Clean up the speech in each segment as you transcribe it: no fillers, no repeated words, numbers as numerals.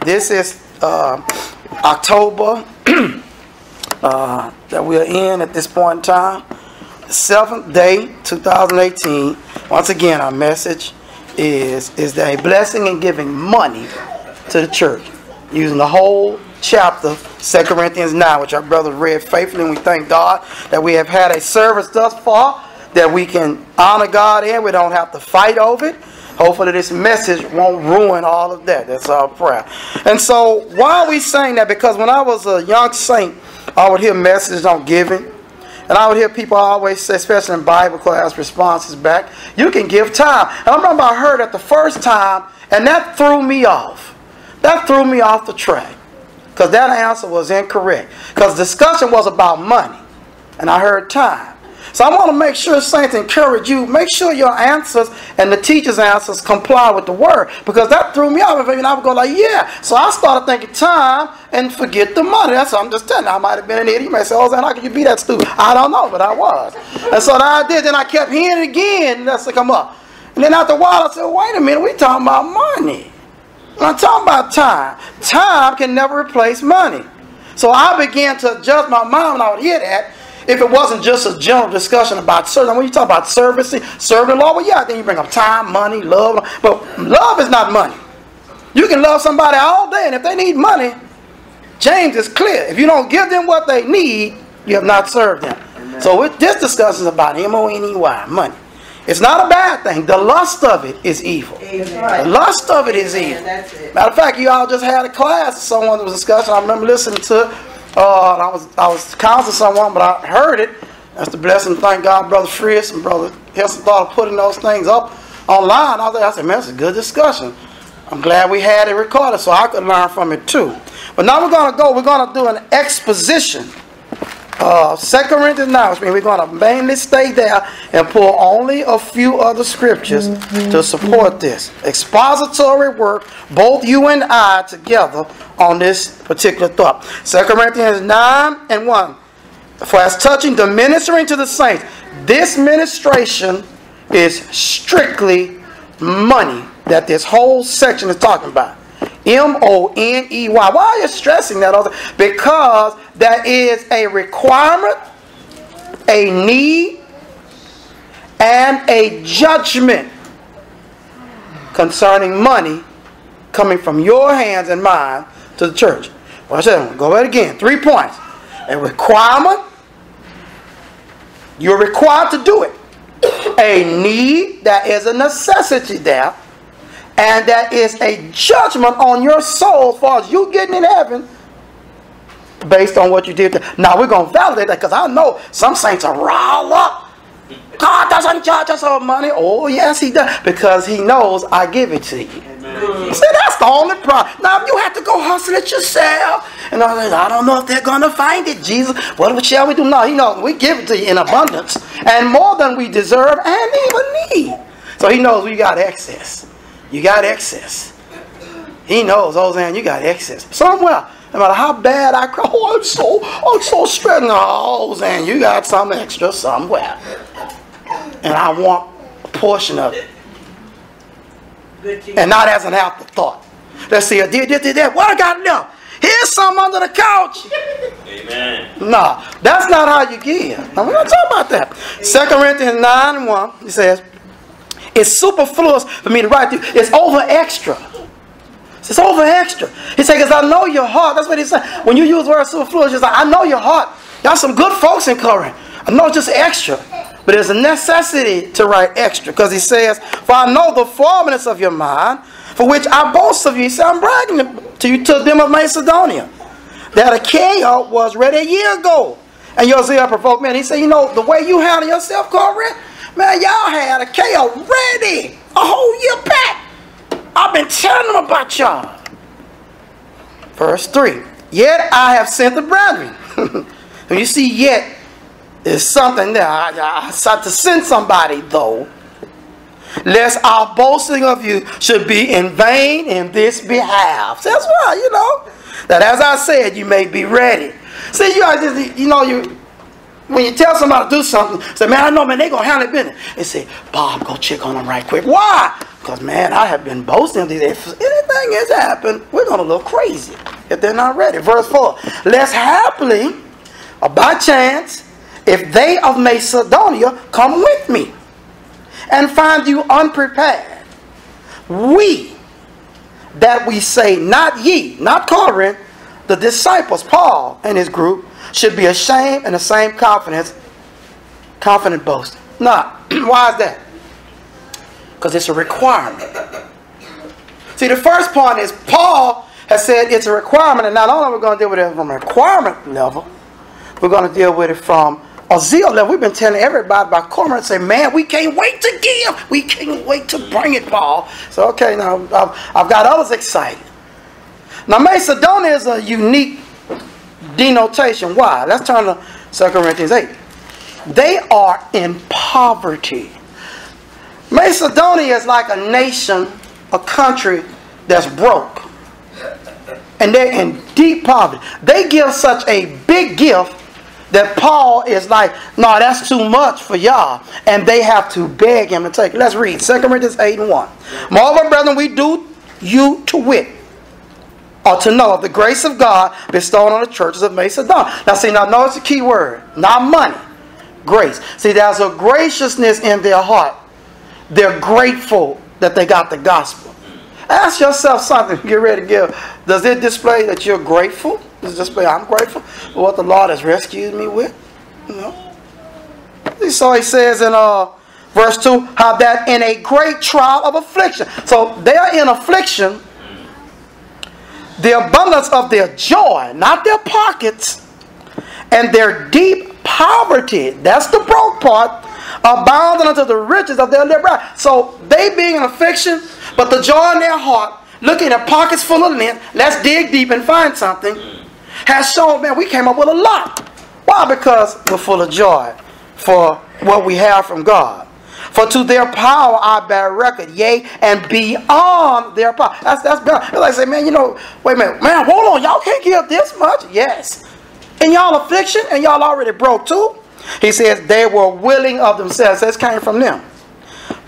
This is October that we are in at this point in time. 7th day, 2018. Once again, our message is that a blessing in giving money to the church. Using the whole chapter, 2 Corinthians 9, which our brother read faithfully, and we thank God that we have had a service thus far that we can honor God in. We don't have to fight over it. Hopefully this message won't ruin all of that. That's our prayer. And so why are we saying that? Because when I was a young saint, I would hear messages on giving. And I would hear people always say, especially in Bible class responses back, you can give time. And I remember I heard it the first time, and that threw me off. That threw me off the track. Because that answer was incorrect. Because discussion was about money. And I heard time. So I want to make sure, saints, encourage you, make sure your answers and the teacher's answers comply with the word. Because that threw me off. And I would go like, yeah. So I started thinking time and forget the money. That's what I'm just telling you. I might have been an idiot. You may say, Ozan, how can you be that stupid? I don't know, but I was. And so I did. Then I kept hearing it again. And that's to come up. And then after a while, I said, wait a minute. We're talking about money. I'm talking about time. Time can never replace money. So I began to adjust my mind when I would hear that. If it wasn't just a general discussion about service, when you talk about servicing, serving the Lord, well, yeah, then you bring up time, money, love. But love is not money. You can love somebody all day, and if they need money, James is clear. If you don't give them what they need, you have not served them. Amen. So this discussion is about M-O-N-E-Y, money. It's not a bad thing. The lust of it is evil. Amen. The lust of it is evil. Matter of fact, you all just had a class. Someone was discussing. I remember listening to it. I was counseling someone, but I heard it. That's the blessing. Thank God, Brother Frias and Brother Henson thought of putting those things up online. I said, man, it's a good discussion. I'm glad we had it recorded so I could learn from it too. But now we're going to do an exposition. 2 Corinthians 9, which means we're going to mainly stay there and pull only a few other scriptures to support this. Expository work, both you and I together on this particular thought. 2 Corinthians 9 and 1. For as touching the ministering to the saints, this ministration is strictly money that this whole section is talking about. M-O-N-E-Y. Why are you stressing that? Because that is a requirement, a need, and a judgment concerning money coming from your hands and mine to the church. Watch that. Go ahead again. 3 points. A requirement. You're required to do it. A need, that is a necessity there. And that is a judgment on your soul as far as you getting in heaven based on what you did. Now we're going to validate that because I know some saints are riled up. God doesn't judge us on money. Oh, yes, he does. Because he knows I give it to you. Amen. See, that's the only problem. Now, if you have to go hustle it yourself, and I don't know if they're going to find it, Jesus. What shall we do? No, he knows we give it to you in abundance and more than we deserve and even need. So he knows we got excess. You got excess. He knows, Ozan, you got excess. Somewhere. No matter how bad I cry, I'm so stressed. No, Ozan, you got some extra somewhere. And I want a portion of it. And not as an afterthought. Let's see, I did that. What I got now? Here's some under the couch. Amen. No, that's not how you give. Now, we're going to talk about that. 2 Corinthians 9 and 1, he says, it's superfluous for me to write to you. It's over extra. It's over extra. He said, because I know your heart. That's what he said. When you use the word superfluous, he's like, I know your heart. Y'all some good folks in Corinth. I know it's just extra. But there's a necessity to write extra. Because he says, for I know the formness of your mind, for which I boast of you. He said, I'm bragging to you, to them of Macedonia, that Achaia was ready a year ago. And your zeal provoked me. And he said, you know, the way you handle yourself, Corinth, man, y'all had Achaia ready a whole year back. I've been telling them about y'all. Verse 3. Yet I have sent the brethren. When you see yet, there's something there. I sought to send somebody, though, lest our boasting of you should be in vain in this behalf. So that's why, you know, that as I said, you may be ready. See, you guys, when you tell somebody to do something, say, man, I know, man, they're going to handle it business. They say, Bob, go check on them right quick. Why? Because, man, I have been boasting of these. If anything has happened, we're going to look crazy if they're not ready. Verse 4. Lest happily, or by chance, if they of Macedonia come with me and find you unprepared, that we say, not ye, not Corinth, the disciples, Paul and his group, should be ashamed in the same confident boasting. Now, why is that? Because it's a requirement. See, the first point is Paul has said it's a requirement, and not only are we going to deal with it from a requirement level, we're going to deal with it from a zeal level. We've been telling everybody about Corinth, say, man, we can't wait to give. We can't wait to bring it, Paul. So, okay, now I've got others excited. Now, Macedonia is a unique denotation. Why? Let's turn to 2 Corinthians 8. They are in poverty. Macedonia is like a nation, a country that's broke. And they're in deep poverty. They give such a big gift that Paul is like, no, that's too much for y'all. And they have to beg him to take it. Let's read 2 Corinthians 8 and 1. Moreover, brethren, we do you to wit, or to know of the grace of God bestowed on the churches of Macedonia. Now see, now notice the key word. Not money. Grace. See, there's a graciousness in their heart. They're grateful that they got the gospel. Ask yourself something. Get ready to give. Does it display that you're grateful? Does it display I'm grateful for what the Lord has rescued me with? You know. So he says in verse 2, how that in a great trial of affliction. So they are in affliction. The abundance of their joy, not their pockets, and their deep poverty, that's the broke part, abounding unto the riches of their liberality. So they being in affliction, but the joy in their heart, looking at pockets full of lint, let's dig deep and find something, has shown, man, we came up with a lot. Why? Because we're full of joy for what we have from God. For to their power I bear record, yea, and beyond their power. That's better. It's like say, man, you know, wait a minute, man, hold on, y'all can't give this much. Yes. In y'all affliction, and y'all already broke too. He says they were willing of themselves. This came from them.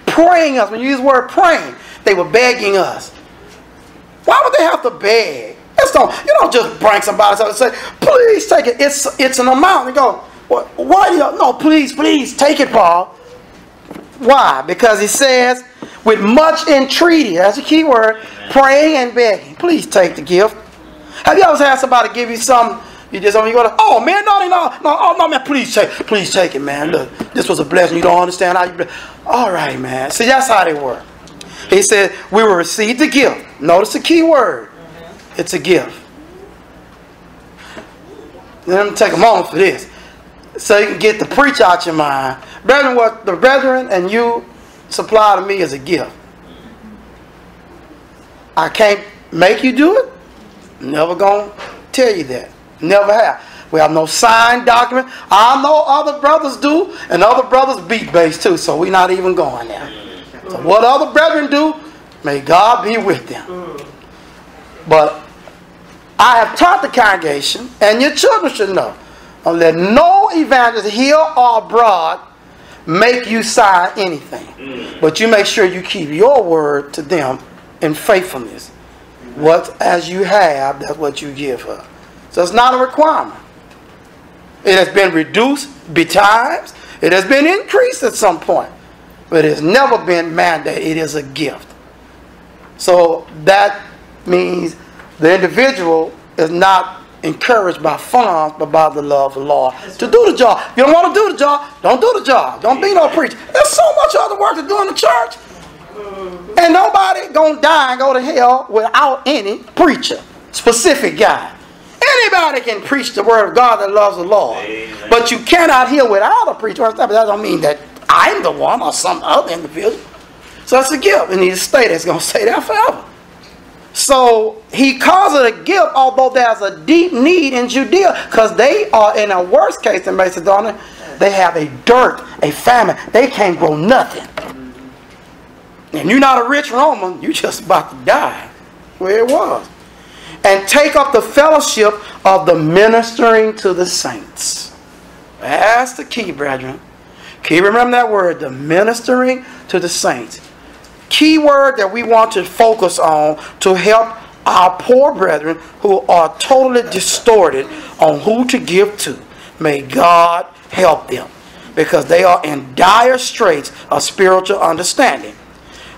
Praying us. When you use the word praying, they were begging us. Why would they have to beg? You don't just bring somebody and say, please take it. It's an amount. They go, why do you? No, please take it, Paul. Why? Because he says, with much entreaty, that's a key word, praying and begging. Please take the gift. Have you ever had somebody give you something? You just you go to, oh man, no, man, please take it, man. Look, this was a blessing. You don't understand how you. All right, man. See, that's how they work. He said, we will receive the gift. Notice the key word. It's a gift. Let me take a moment for this, so you can get the preach out your mind. Brethren, what the brethren and you supply to me is a gift. I can't make you do it. Never gonna tell you that. Never have. We have no signed document. I know other brothers do, and other brothers beat base too, so we're not even going there. So what other brethren do, may God be with them. But I have taught the congregation, and your children should know, don't let no evangelist here or abroad make you sign anything. But you make sure you keep your word to them in faithfulness. What as you have, that's what you give her. So it's not a requirement. It has been reduced betimes. It has been increased at some point. But it has never been mandated. It is a gift. So that means the individual is not encouraged by funds, but by the love of the Lord to do the job. If you don't want to do the job, don't do the job. Don't be no preacher. There's so much other work to do in the church. And nobody gonna die and go to hell without any preacher. Specific guy. Anybody can preach the word of God that loves the Lord. Amen. But you cannot heal without a preacher. That don't mean that I'm the one or some other individual. So it's a gift. And he's stay there. It's going to stay there forever. So he calls it a gift, although there's a deep need in Judea, because they are in a worse case than Macedonia. They have a dearth, a famine. They can't grow nothing. And you're not a rich Roman. You're just about to die. Where it was. And take up the fellowship of the ministering to the saints. That's the key, brethren. Keep remember that word, the ministering to the saints. key word that we want to focus on to help our poor brethren who are totally distorted on who to give to. May God help them, because they are in dire straits of spiritual understanding.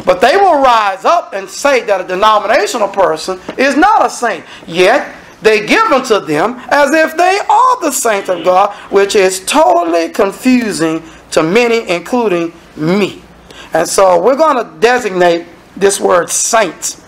But they will rise up and say that a denominational person is not a saint. Yet they give unto them as if they are the saints of God, which is totally confusing to many, including me. And so we're going to designate this word saints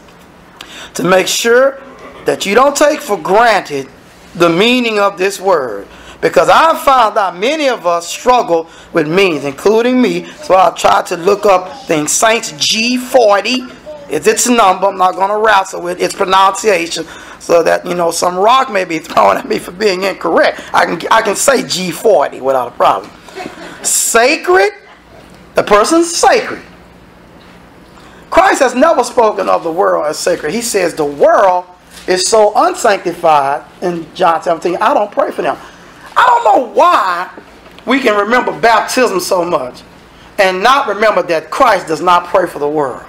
to make sure that you don't take for granted the meaning of this word. Because I found out many of us struggle with meanings, including me. So I tried to look up things. Saints G40 is its number. I'm not going to wrestle with its pronunciation, so that, you know, some rock may be thrown at me for being incorrect. I can say G40 without a problem. Sacred, the person's sacred. Christ has never spoken of the world as sacred. He says the world is so unsanctified in John 17. I don't pray for them. I don't know why we can remember baptism so much and not remember that Christ does not pray for the world.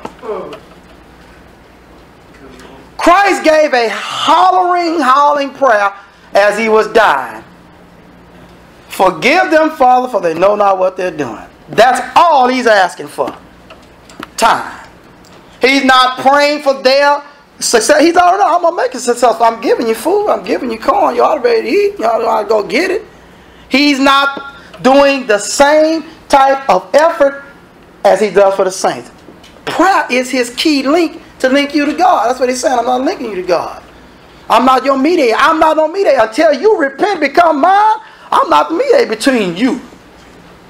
Christ gave a howling prayer as he was dying. Forgive them, Father, for they know not what they're doing. That's all he's asking for. Time. He's not praying for their success. He's already know, I'm going to make it successful. I'm giving you food. I'm giving you corn. You ought to be able to eat. You ought to go get it. He's not doing the same type of effort as he does for the saints. Prayer is his key link to link you to God. That's what he's saying. I'm not linking you to God. I'm not your mediator. I'm not no mediator. Until you repent, become mine, I'm not the mediator between you.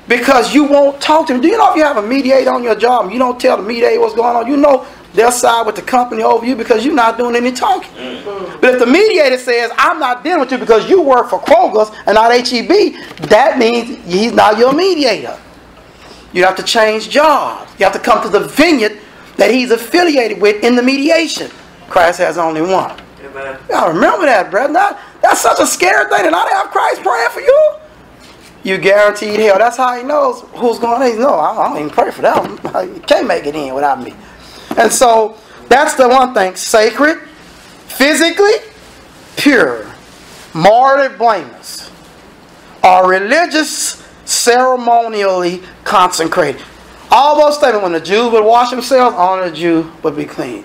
Because you won't talk to him. Do you know if you have a mediator on your job and you don't tell the mediator what's going on, you know they'll side with the company over you because you're not doing any talking. But if the mediator says, I'm not dealing with you because you work for Kroger's and not HEB, that means he's not your mediator. You have to change jobs. You have to come to the vineyard that he's affiliated with in the mediation. Christ has only one. Amen. Y'all remember that, brother. That's such a scary thing to not have Christ praying for you. You guaranteed hell. That's how he knows who's going on. He knows, I don't even pray for them. You can't make it in without me. And so that's the one thing. Sacred, physically pure, morally blameless, or religious, ceremonially consecrated. All those statements, when the Jews would wash themselves, only the Jew would be clean.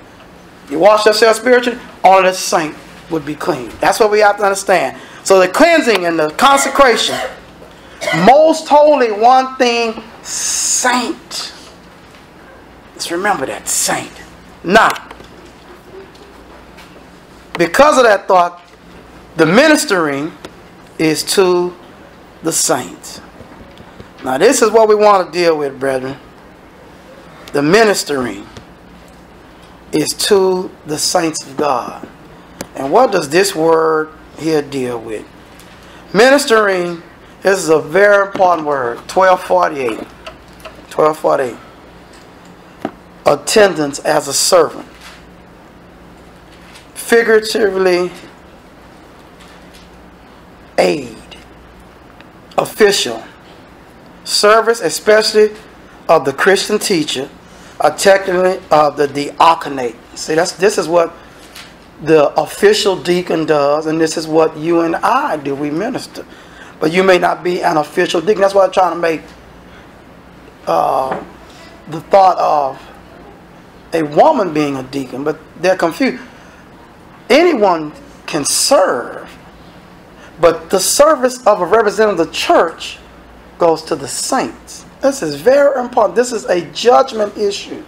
You wash yourself spiritually, only the saint would be clean. That's what we have to understand. So the cleansing and the consecration, most holy one thing, saint. Let's remember that, saint. Now, because of that thought, the ministering is to the saints. Now this is what we want to deal with, brethren. The ministering is to the saints of God. And what does this word here deal with? Ministering, this is a very important word. 1248. 1248. Attendance as a servant. Figuratively, aid. Official. Service, especially of the Christian teacher, or technically of the diaconate. See, this is what the official deacon does, and this is what you and I do. We minister. But you may not be an official deacon. That's why I'm trying to make the thought of a woman being a deacon, but they're confused. Anyone can serve, but the service of a representative of the church goes to the saints. This is very important. This is a judgment issue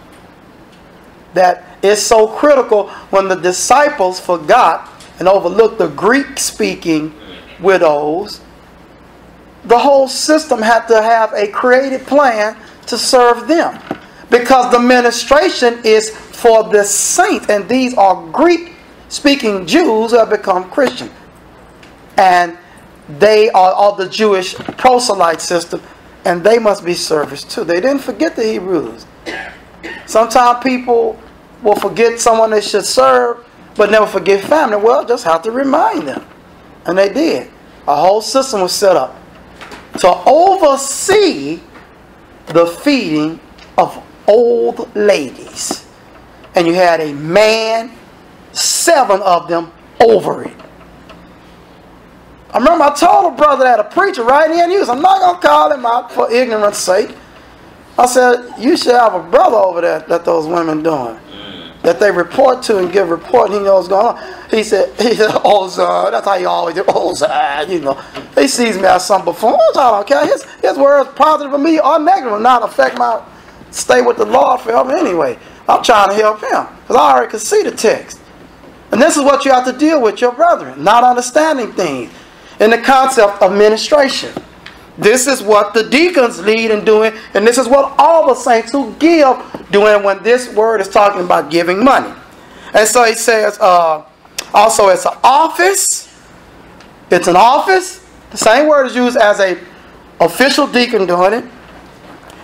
that is so critical. When the disciples forgot and overlooked the Greek-speaking widows, the whole system had to have a creative plan to serve them, because the ministration is for the saints, and these are Greek-speaking Jews who have become Christian, and they are of the Jewish proselyte system, and they must be serviced too. They didn't forget the Hebrews. Sometimes people will forget someone they should serve, but never forget family. Well, just have to remind them. And they did. A whole system was set up to oversee the feeding of old ladies. And you had a man, 7 of them over it. I remember I told a brother that, a preacher right in use. I'm not going to call him out for ignorance sake. I said, you should have a brother over there that those women doing. That they report to and give report, and he knows what's going on. He said, Ozan, that's how you always do, Ozan, you know. He sees me as some buffoon. I don't care. His words, positive for me or negative, will not affect my stay with the Lord forever anyway. I'm trying to help him, because I already can see the text. And this is what you have to deal with your brethren, not understanding things. In the concept of ministration. This is what the deacons lead in doing, and this is what all the saints who give doing when this word is talking about giving money. And so he says, also it's an office. It's an office. The same word is used as a official deacon doing it.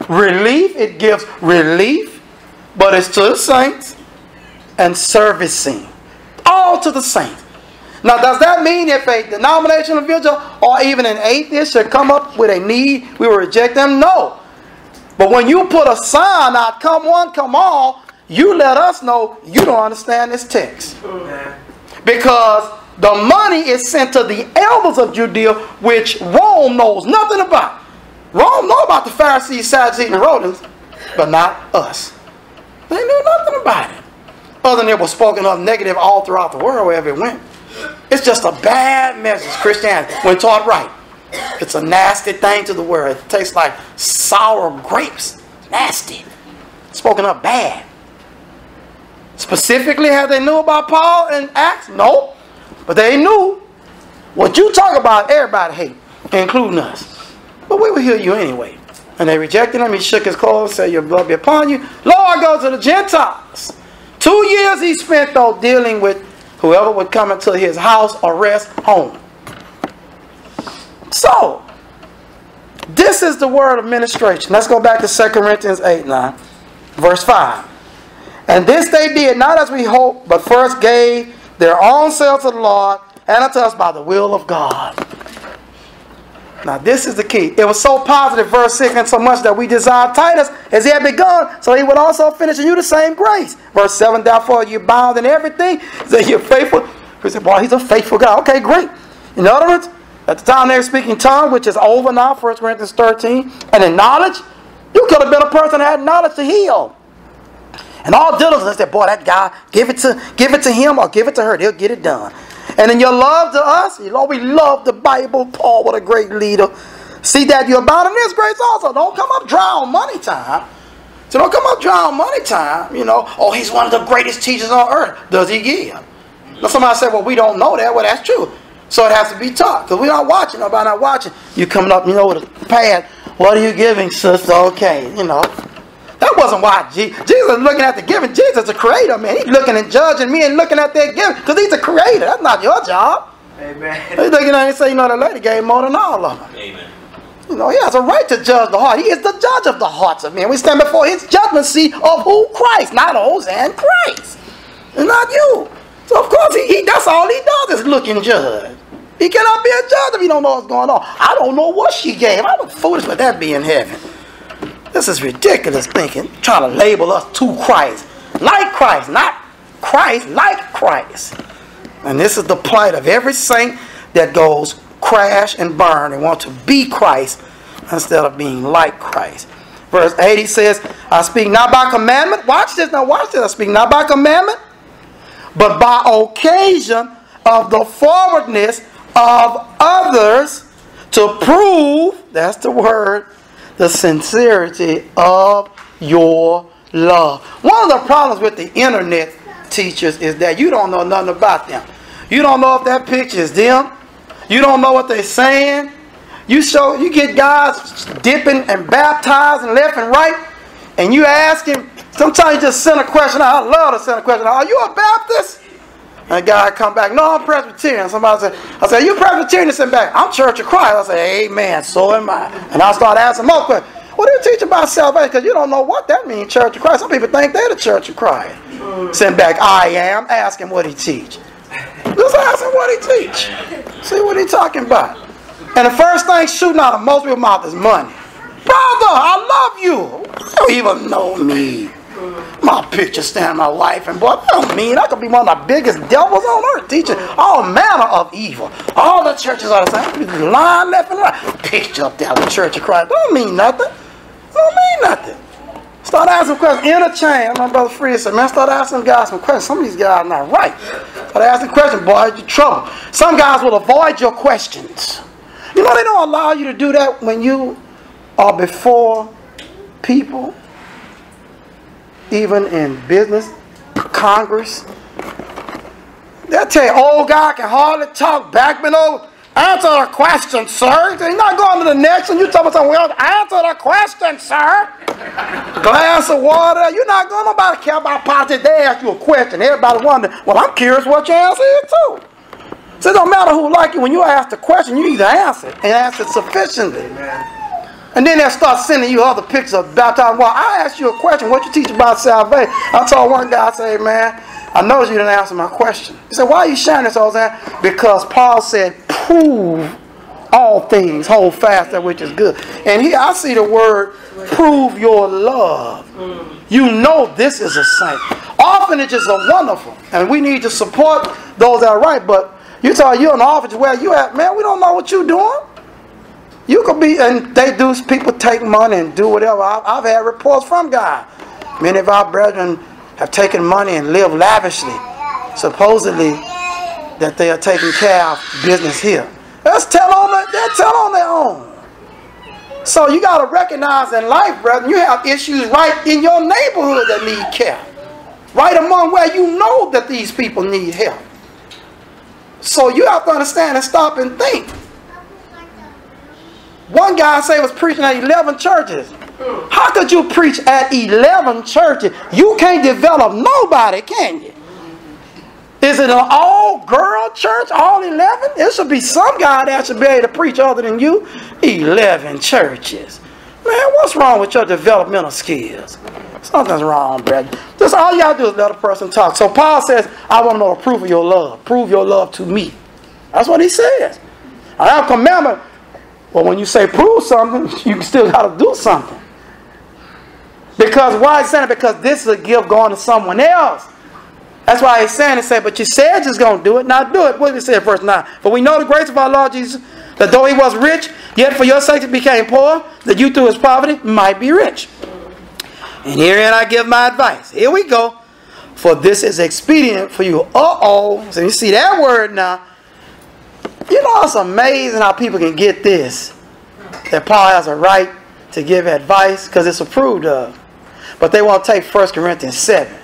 Relief, it gives relief, but it's to the saints. And servicing, all to the saints. Now, does that mean if a denominational individual or even an atheist should come up with a need, we will reject them? No. But when you put a sign out, come one, come all, you let us know you don't understand this text. Because the money is sent to the elders of Judea, which Rome knows nothing about. Rome knows about the Pharisees, Sadducees, and Herodians, but not us. They knew nothing about it. Other than it was spoken of negative all throughout the world wherever it went. It's just a bad message, Christianity, when taught right. It's a nasty thing to the world. It tastes like sour grapes. Nasty. Spoken of bad. Specifically, have they knew about Paul and Acts? No. But they knew what you talk about, everybody hate, including us. But we will hear you anyway. And they rejected him. He shook his clothes, said, your blood be upon you. Lord, go to the Gentiles. 2 years he spent, though, dealing with whoever would come into his house or rest home. So, this is the word of ministration. Let's go back to 2 Corinthians 8:9, verse 5. And this they did, not as we hoped, but first gave their own selves to the Lord, and unto us by the will of God. Now, this is the key. It was so positive, verse 6, and so much that we desired Titus, as he had begun, so he would also finish in you the same grace. Verse 7, therefore you're bound in everything. He said, you're faithful. He said, boy, he's a faithful God. Okay, great. In other words, at the time they were speaking tongue, which is over now, 1 Corinthians 13, and in knowledge, you could have been a person that had knowledge to heal. And all diligence, that boy, that guy, give it to him or give it to her, they'll get it done. And in your love to us, you know, we love the Bible. Paul, what a great leader. See that you're about in this grace also. Don't come up dry on money time. So don't come up dry on money time. You know, oh, he's one of the greatest teachers on earth. Does he give? Now somebody said, well, we don't know that. Well, that's true. So it has to be taught. Because we're not watching. Nobody not watching. You coming up, you know, with a pad. What are you giving, sister? Okay, you know. That wasn't why Jesus is looking at the giving. Jesus is the creator, man. He's looking and judging me and looking at their giving because he's the creator. That's not your job. Amen. He's looking at it and say, you know, the lady gave more than all of them. Amen. You know, he has a right to judge the heart. He is the judge of the hearts of men. We stand before his judgment seat of who? Christ. Not Ozan, Christ. And not you. So, of course, that's all he does is look and judge. He cannot be a judge if he don't know what's going on. I don't know what she gave. I was foolish with that be in heaven. This is ridiculous thinking. Trying to label us to Christ. Like Christ. Not Christ, like Christ. And this is the plight of every saint that goes crash and burn and want to be Christ instead of being like Christ. Verse 8 he says, I speak not by commandment. Watch this. Now watch this. I speak not by commandment, but by occasion of the forwardness of others to prove, that's the word, the sincerity of your love. One of the problems with the internet teachers is that you don't know nothing about them. You don't know if that picture is them. You don't know what they're saying. You get guys dipping and baptizing left and right, and you ask him, sometimes you just send a question out. I love to send a question out. Are you a Baptist? And a guy come back, no, I'm Presbyterian. Somebody said, I said, you Presbyterian? He said back, I'm Church of Christ. I said, amen, so am I. And I start asking more questions. What do you teach about salvation? Because you don't know what that means, Church of Christ. Some people think they're the Church of Christ. Send back, I am. Ask him what he teach. Just ask him what he teach. See what he talking about. And the first thing shooting out of most people's mouth is money. Brother, I love you. You don't even know me. My picture standing my wife and boy, that don't mean I could be one of the biggest devils on earth, teaching all manner of evil. All the churches are the same. Lying left and right. Picture up there, the Church of Christ. Don't mean nothing. Don't mean nothing. Start asking questions. Interchange. My brother Frias said, man, start asking guys some questions. Some of these guys are not right. Start asking questions, boy, you're trouble. Some guys will avoid your questions. You know they don't allow you to do that when you are before people. Even in business, Congress. They'll tell you, old guy can hardly talk, backman over. Answer the question, sir. You're not going to the next one. You talking about something else. Answer the question, sir. Glass of water. You're not going, nobody care about politics. They ask you a question. Everybody wonder, well, I'm curious what your answer is too. So it don't matter who like you. When you ask the question, you either answer it and answer it sufficiently. Amen. And then they'll start sending you other pictures of baptized. Well, I asked you a question. What you teach about salvation? I told one guy, I said, man, I noticed you didn't answer my question. He said, why are you sharing this, Ozan? Because Paul said, prove all things, hold fast that which is good. And here I see the word, prove your love. You know this is a saint. Orphanages are wonderful. And we need to support those that are right. But you tell you're an orphanage where you at, man, we don't know what you're doing. You could be, and they do, people take money and do whatever. I've had reports from God. Many of our brethren have taken money and live lavishly, supposedly that they are taking care of business here. They'll tell on their own. So you got to recognize in life, brethren, you have issues right in your neighborhood that need care. Right among where you know that these people need help. So you have to understand and stop and think. One guy say was preaching at 11 churches. How could you preach at 11 churches? You can't develop nobody, can you? Is it an all-girl church, all 11? It should be some guy that should be able to preach other than you. 11 churches. Man, what's wrong with your developmental skills? Something's wrong, brother. Just all you got to do is let a person talk. So Paul says, I want to know the proof of your love. Prove your love to me. That's what he says. I have a commandment. Well, when you say prove something, you still got to do something. Because why is saying it? Because this is a gift going to someone else. That's why he's saying it. But you said just going to do it. Now do it. What did he say in verse 9? For we know the grace of our Lord Jesus, that though he was rich, yet for your sake he became poor, that you through his poverty might be rich. And herein I give my advice. Here we go. For this is expedient for you. So you see that word now. You know, it's amazing how people can get this. That Paul has a right to give advice because it's approved of. But they want to take 1 Corinthians 7.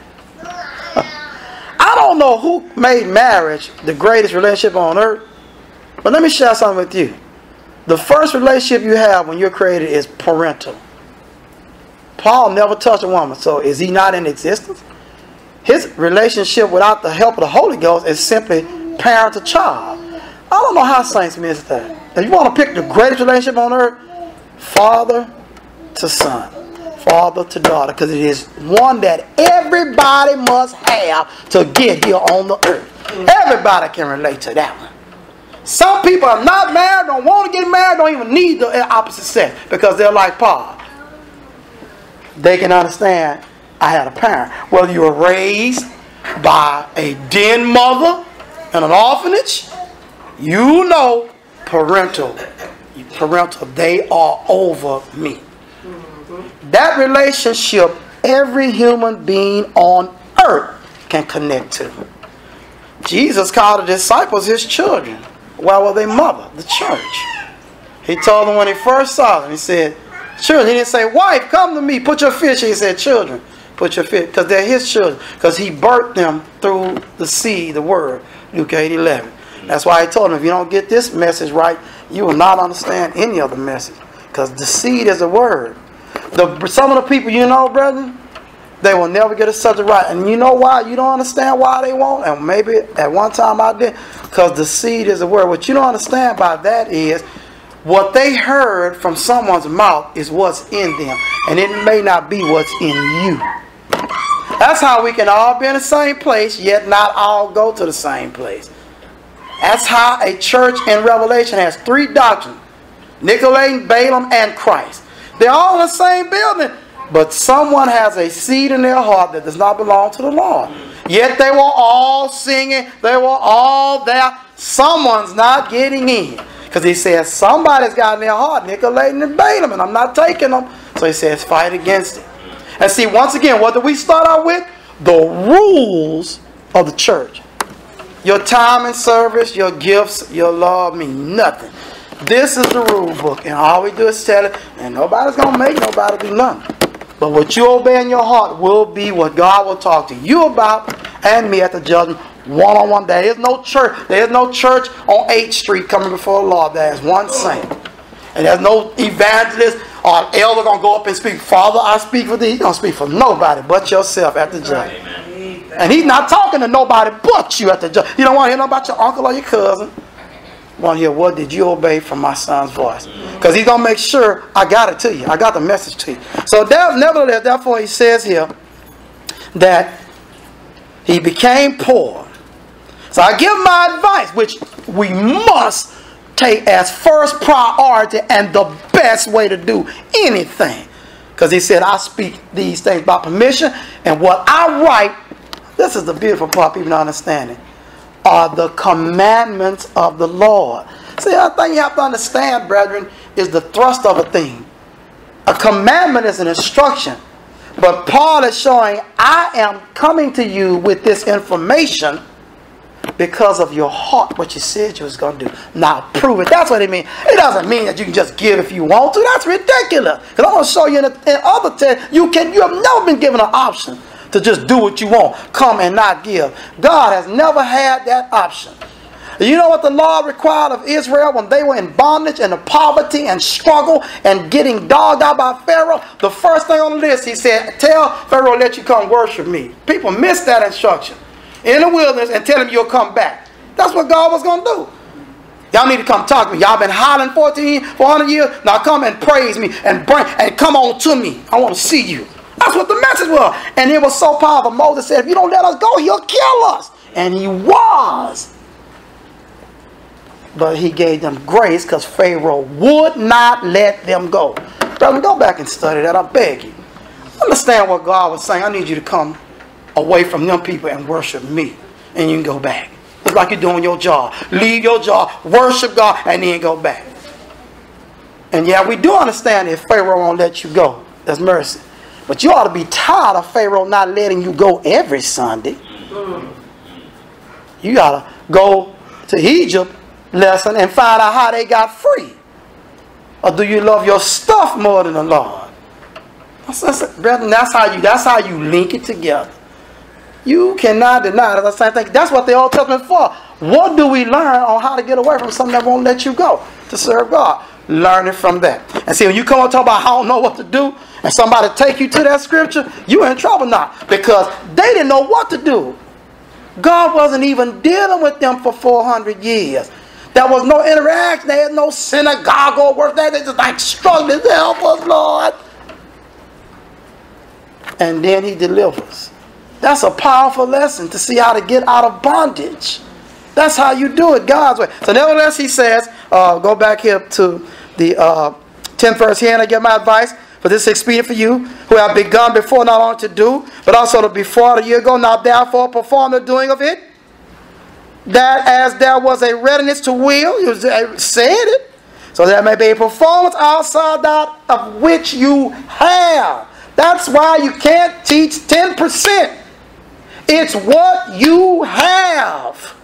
I don't know who made marriage the greatest relationship on earth. But let me share something with you. The first relationship you have when you're created is parental. Paul never touched a woman. So is he not in existence? His relationship without the help of the Holy Ghost is simply parent to child. I don't know how saints miss that. If you want to pick the greatest relationship on earth, father to son, father to daughter, because it is one that everybody must have to get here on the earth. Everybody can relate to that one. Some people are not married, don't want to get married, don't even need the opposite sex because they're like Paul. They can understand, I had a parent. Whether you were raised by a den mother in an orphanage, you know parental, they are over me. That relationship every human being on earth can connect to. Jesus called the disciples his children. Why were they mother? The church. He told them when he first saw them, he said, children. He didn't say, wife, come to me, put your fish. He said, children, put your fish. Because they're his children. Because he birthed them through the seed, the word. Luke 8:11. That's why he told them, if you don't get this message right, you will not understand any other message. Because the seed is a word. Some of the people you know, brethren, they will never get a subject right. And you know why? You don't understand why they won't. And maybe at one time I did. Because the seed is a word. What you don't understand by that is what they heard from someone's mouth is what's in them. And it may not be what's in you. That's how we can all be in the same place, yet not all go to the same place. That's how a church in Revelation has three doctrines. Nicolaitan, Balaam, and Christ. They're all in the same building. But someone has a seed in their heart that does not belong to the Lord. Yet they were all singing. They were all there. Someone's not getting in. Because he says somebody's got in their heart, Nicolating and Balaam, and I'm not taking them. So he says fight against it. And see, once again, what do we start out with? The rules of the church. Your time and service, your gifts, your love mean nothing. This is the rule book. And all we do is tell it. And nobody's going to make nobody do nothing. But what you obey in your heart will be what God will talk to you about and me at the judgment one-on-one. There is no church. There is no church on 8th Street coming before the Lord. There is one saint. And there's no evangelist or elder going to go up and speak. Father, I speak for thee. He's going to speak for nobody but yourself at the judgment. And he's not talking to nobody but you at the judgment. You don't want to hear nothing about your uncle or your cousin. You want to hear, what did you obey from my son's voice? Because he's going to make sure I got it to you. I got the message to you. So nevertheless, therefore he says here that he became poor. So I give my advice, which we must take as first priority and the best way to do anything. Because he said, I speak these things by permission. And what I write, this is the beautiful part people don't understand it, are the commandments of the Lord. See, the thing you have to understand, brethren, is the thrust of a thing. A commandment is an instruction. But Paul is showing, I am coming to you with this information because of your heart, what you said you was going to do. Now prove it. That's what it means. It doesn't mean that you can just give if you want to. That's ridiculous. Because I'm going to show you in other texts, you have never been given an option to just do what you want. Come and not give. God has never had that option. You know what the law required of Israel when they were in bondage and the poverty and struggle and getting dogged out by Pharaoh? The first thing on the list, he said, tell Pharaoh, let you come worship me. People missed that instruction. In the wilderness and tell him you'll come back. That's what God was going to do. Y'all need to come talk to me. Y'all been hollering 400 years. Now come and praise me and come on to me. I want to see you. That's what the message was. And it was so powerful. Moses said, if you don't let us go, he'll kill us. And he was. But he gave them grace because Pharaoh would not let them go. Brother, go back and study that. I beg you. Understand what God was saying. I need you to come away from them people and worship me. And you can go back. It's like you're doing your job. Leave your job, worship God, and then go back. And yeah, we do understand if Pharaoh won't let you go. That's mercy. But you ought to be tired of Pharaoh not letting you go every Sunday. You ought to go to Egypt lesson and find out how they got free. Or do you love your stuff more than the Lord? Brethren, that's how you link it together. You cannot deny that. That's what the Old Testament for. What do we learn on how to get away from something that won't let you go to serve God? Learn it from that. And see, when you come and talk about I don't know what to do, and somebody take you to that scripture, you're in trouble now. Because they didn't know what to do. God wasn't even dealing with them for 400 years. There was no interaction. They had no synagogue or work. They just like struggling to help us, Lord. And then he delivers. That's a powerful lesson to see how to get out of bondage. That's how you do it God's way. So nevertheless, he says, go back here to the 10th verse here, and I give my advice. For this is expedient for you, who have begun before not only to do, but also to before a year ago, now therefore perform the doing of it. That as there was a readiness to will, you said it, so there may be a performance outside that of which you have. That's why you can't teach 10%. It's what you have.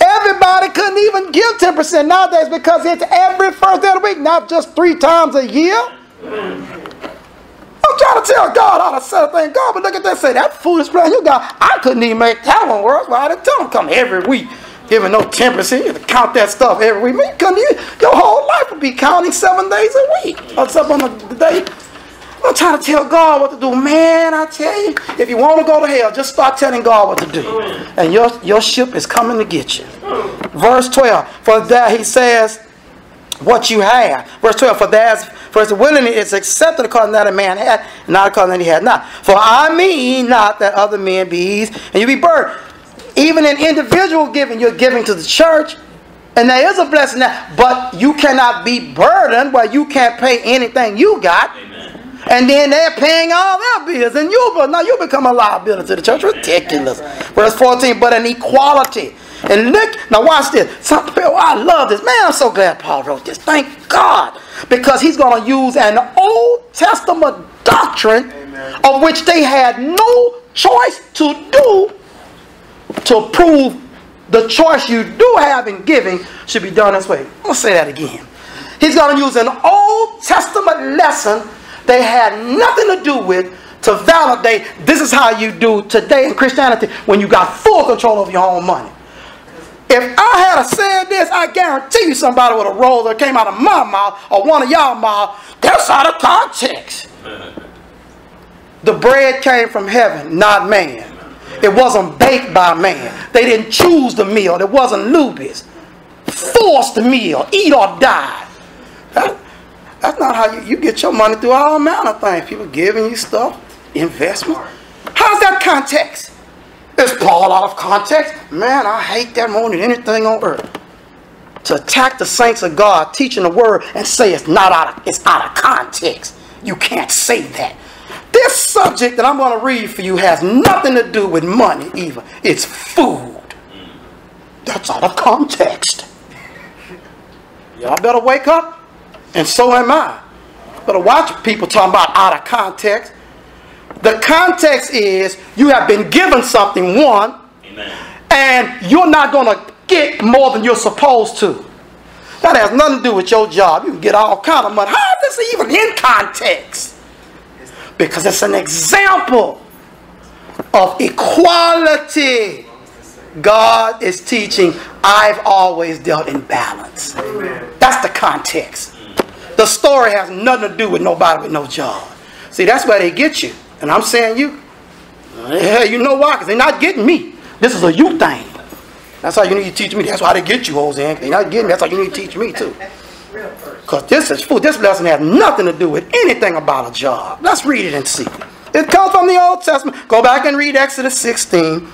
Everybody couldn't even give 10% nowadays because it's every first day of the week, not just 3 times a year. I'm trying to tell God how to set a thing. God, but look at that, say that foolish plan you got. I couldn't even make that one work. Well, I didn't tell him come every week, giving no 10%. You have to count that stuff every week. Your whole life would be counting 7 days a week. Except on the day. I'm trying to tell God what to do. Man, I tell you, if you want to go to hell, just start telling God what to do. And your ship is coming to get you. Verse 12. For that he says, what you have. Verse 12. For the willingness is accepted according that a man had, not according that he had not. For I mean not that other men be eased and you be burdened. Even in individual giving, you're giving to the church. And there is a blessing there, but you cannot be burdened where you can't pay anything you got. Amen. And then they're paying all their bills, and you become a liability to the church. Ridiculous. Verse 14, but an equality. And look, now watch this. Some people, I love this. Man, I'm so glad Paul wrote this. Thank God. Because he's going to use an Old Testament doctrine, amen, of which they had no choice to do to prove the choice you do have in giving should be done this way. I'm going to say that again. He's going to use an Old Testament lesson they had nothing to do with to validate this is how you do today in Christianity when you got full control of your own money. If I had said this, I guarantee you somebody would have rolled that came out of my mouth or one of y'all mouth. That's out of context. The bread came from heaven, not man. It wasn't baked by man. They didn't choose the meal. It wasn't lupus. Force the meal. Eat or die. That's not how you get your money through all manner of things. People giving you stuff, investment. How's that context? Is Paul out of context? Man, I hate that more than anything on earth. To attack the saints of God, teaching the word, and say it's out of context. You can't say that. This subject that I'm going to read for you has nothing to do with money either. It's food. That's out of context. Y'all better wake up, and so am I. Better watch people talking about out of context. The context is you have been given something, one, amen, and you're not going to get more than you're supposed to. That has nothing to do with your job. You can get all kind of money. How is this even in context? Because it's an example of equality. God is teaching, I've always dealt in balance. Amen. That's the context. The story has nothing to do with nobody with no job. See, that's where they get you. And I'm saying you. You know why? Because they're not getting me. This is a you thing. That's how you need to teach me. That's why they get you, Ozan. They're not getting me. That's how you need to teach me too. Because this is food. This lesson has nothing to do with anything about a job. Let's read it and see. It comes from the Old Testament. Go back and read Exodus 16.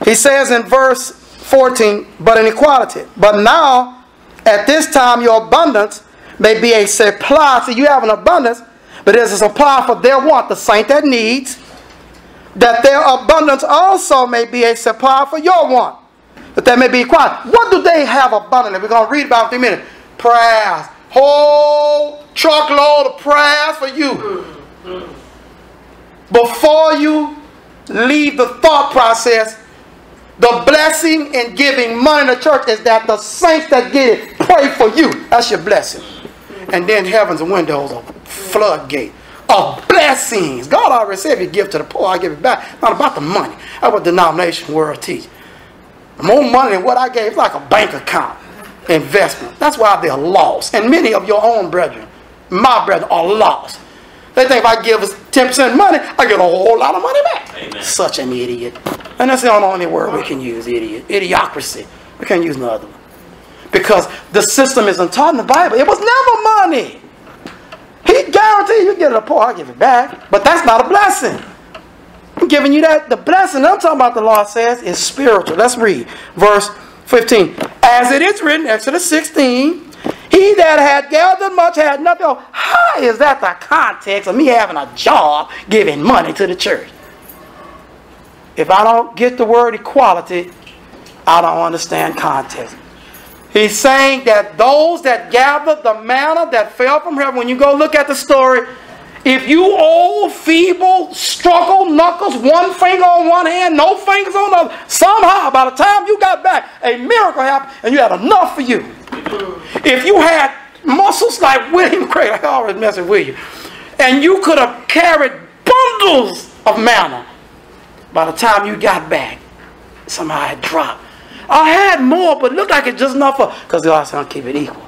He says in verse 14, but in equality. But now, at this time, your abundance may be a supply. So you have an abundance, but there's a supply for their want, the saint that needs. That their abundance also may be a supply for your want. That there may be equality. What do they have abundantly? We're going to read about it in a minute. Prayers. Whole truckload of prayers for you. Before you leave the thought process, the blessing in giving money to church is that the saints that get it pray for you. That's your blessing. And then heaven's windows are floodgate of blessings. God already said if you give to the poor, I give it back. Not about the money. That's what denomination world teach. More money than what I gave. It's like a bank account investment. That's why they're lost. And many of your own brethren, my brethren, are lost. They think if I give us 10% money, I get a whole lot of money back. Amen. Such an idiot. And that's the only word we can use, idiot. Idiocracy. We can't use another one. Because the system isn't taught in the Bible. It was never money. He guaranteed you get it a poor, I'll give it back. But that's not a blessing. I'm giving you that. The blessing I'm talking about, the law says, is spiritual. Let's read verse 15. As it is written, Exodus 16, he that had gathered much had nothing. How is that the context of me having a job giving money to the church? If I don't get the word equality, I don't understand context. He's saying that those that gathered the manna that fell from heaven, when you go look at the story, if you old, feeble, struggle, knuckles, one finger on one hand, no fingers on the other, somehow by the time you got back, a miracle happened and you had enough for you. If you had muscles like William Craig, I always mess with William, and you could have carried bundles of manna, by the time you got back, somehow it dropped. I had more, but it looked like it's just enough for, because God said, I'll keep it equal.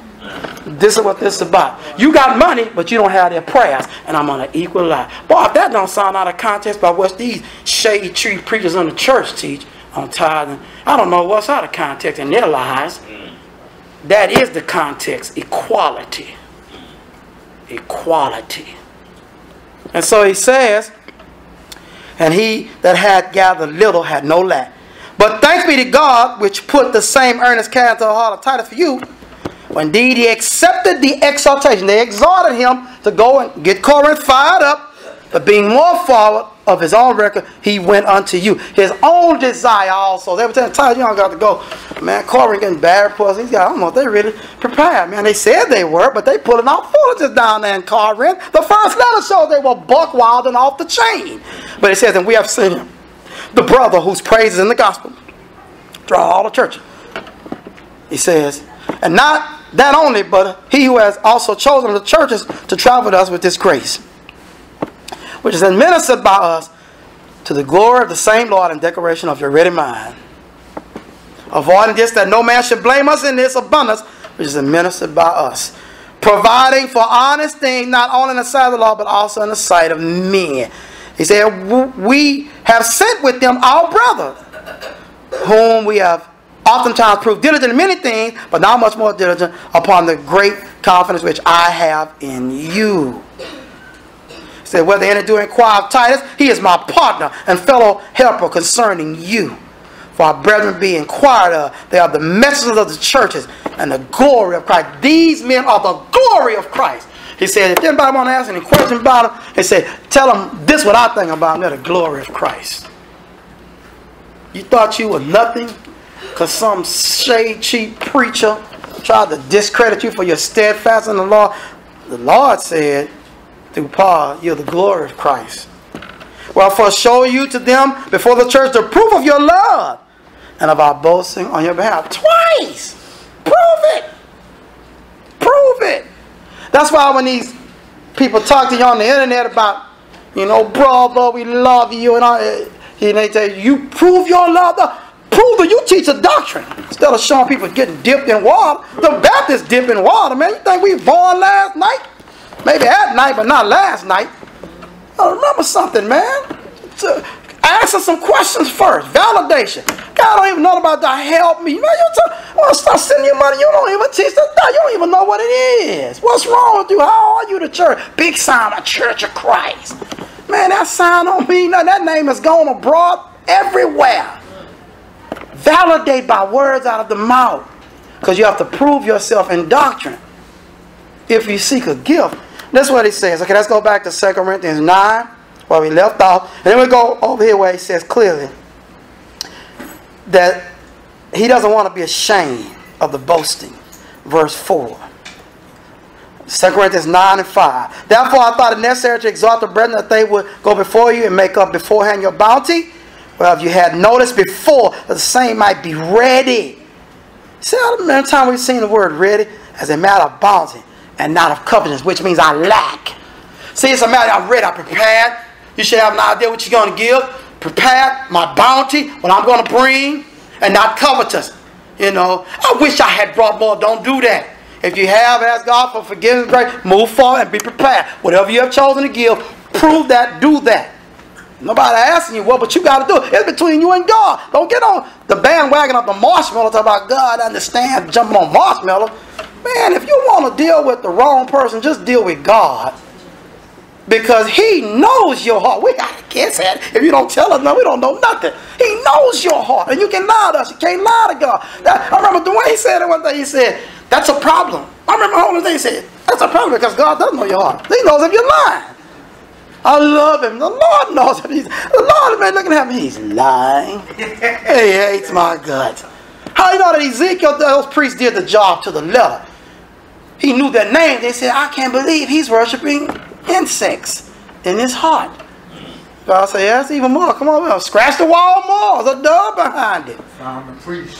This is what this is about. You got money, but you don't have their prayers, and I'm going to equalize. Boy, if that don't sound out of context by what these shade tree preachers in the church teach on tithing, I don't know what's out of context in their lives. That is the context, equality. Equality. And so he says, and he that had gathered little had no lack. But thanks be to God, which put the same earnest care into the heart of Titus for you. For indeed he accepted the exhortation. They exhorted him to go and get Corinth fired up. But being more forward of his own record, he went unto you. His own desire also. They were telling Titus, you don't got to go. Man, Corinth getting bad reports. These guys, I don't know if they really prepared. Man, they said they were, but they pulling out foolishness down there in Corinth. The first letter showed they were buck wild and off the chain. But it says, and we have seen him, the brother whose praise is in the gospel, draw all the churches. He says, and not that only, but he who has also chosen the churches to travel with us with this grace, which is administered by us to the glory of the same Lord and declaration of your ready mind. Avoiding this, that no man should blame us in this abundance, which is administered by us. Providing for honest things, not only in the sight of the Lord, but also in the sight of men. He said, we have sent with them our brother, whom we have oftentimes proved diligent in many things, but now much more diligent upon the great confidence which I have in you. He said, whether any do inquire of Titus, he is my partner and fellow helper concerning you. For our brethren be inquired of. They are the messengers of the churches and the glory of Christ. These men are the glory of Christ. He said, if anybody want to ask any questions about them, he said, tell them this what I think about them. They're the glory of Christ. You thought you were nothing because some shade cheap preacher tried to discredit you for your steadfast in the Lord. The Lord said through Paul, you're the glory of Christ. Well, for show you to them before the church the proof of your love and of our boasting on your behalf. Twice. Prove it. Prove it. That's why when these people talk to you on the internet about, you know, brother, we love you, and all, and they tell you, you prove your love. Prove that you teach a doctrine instead of showing people getting dipped in water. The Baptists dip in water, man. You think we born last night? Maybe at night, but not last night. Remember something, man. Answer some questions first. Validation. God don't even know about that. Help me. You know, I want to start sending you money. You don't even teach the stuff. You don't even know what it is. What's wrong with you? How are you the church? Big sign of Church of Christ. Man, that sign don't mean nothing. That name is going abroad everywhere. Validate by words out of the mouth. Because you have to prove yourself in doctrine. If you seek a gift. That's what he says. Okay, let's go back to 2 Corinthians 9, where we left off. And then we go over here where he says clearly that he doesn't want to be ashamed of the boasting. Verse 4. 2 Corinthians 9 and 5. Therefore I thought it necessary to exhort the brethren that they would go before you and make up beforehand your bounty. Well, if you had noticed before, that the same might be ready. See how many times we've seen the word ready as a matter of bounty and not of covetousness, which means I lack. See, it's a matter of I'm ready, I'm prepared. You should have an idea what you're going to give. Prepared, my bounty, what I'm going to bring, and not covetous. You know, I wish I had brought more. Don't do that. If you have, ask God for forgiveness, grace, move forward and be prepared. Whatever you have chosen to give, prove that, do that. Nobody asking you what, but you got to do it. It's between you and God. Don't get on the bandwagon of the marshmallow, talk about God, understand, jumping on marshmallow. Man, if you want to deal with the wrong person, just deal with God. Because He knows your heart. We got to guess at it. If you don't tell us, no, we don't know nothing. He knows your heart. And you can lie to us. You can't lie to God. I remember Duane, he said it one day. He said, that's a problem. I remember one day he said, that's a problem because God doesn't know your heart. He knows if you're lying. I love Him. The Lord knows if the Lord, man, looking at me. He's lying. He hates my guts. How you know that Ezekiel, those priests did the job to the letter? He knew their name. They said, I can't believe he's worshiping insects in his heart. God said, yes, even more. Come on, scratch the wall more. There's a dove behind it.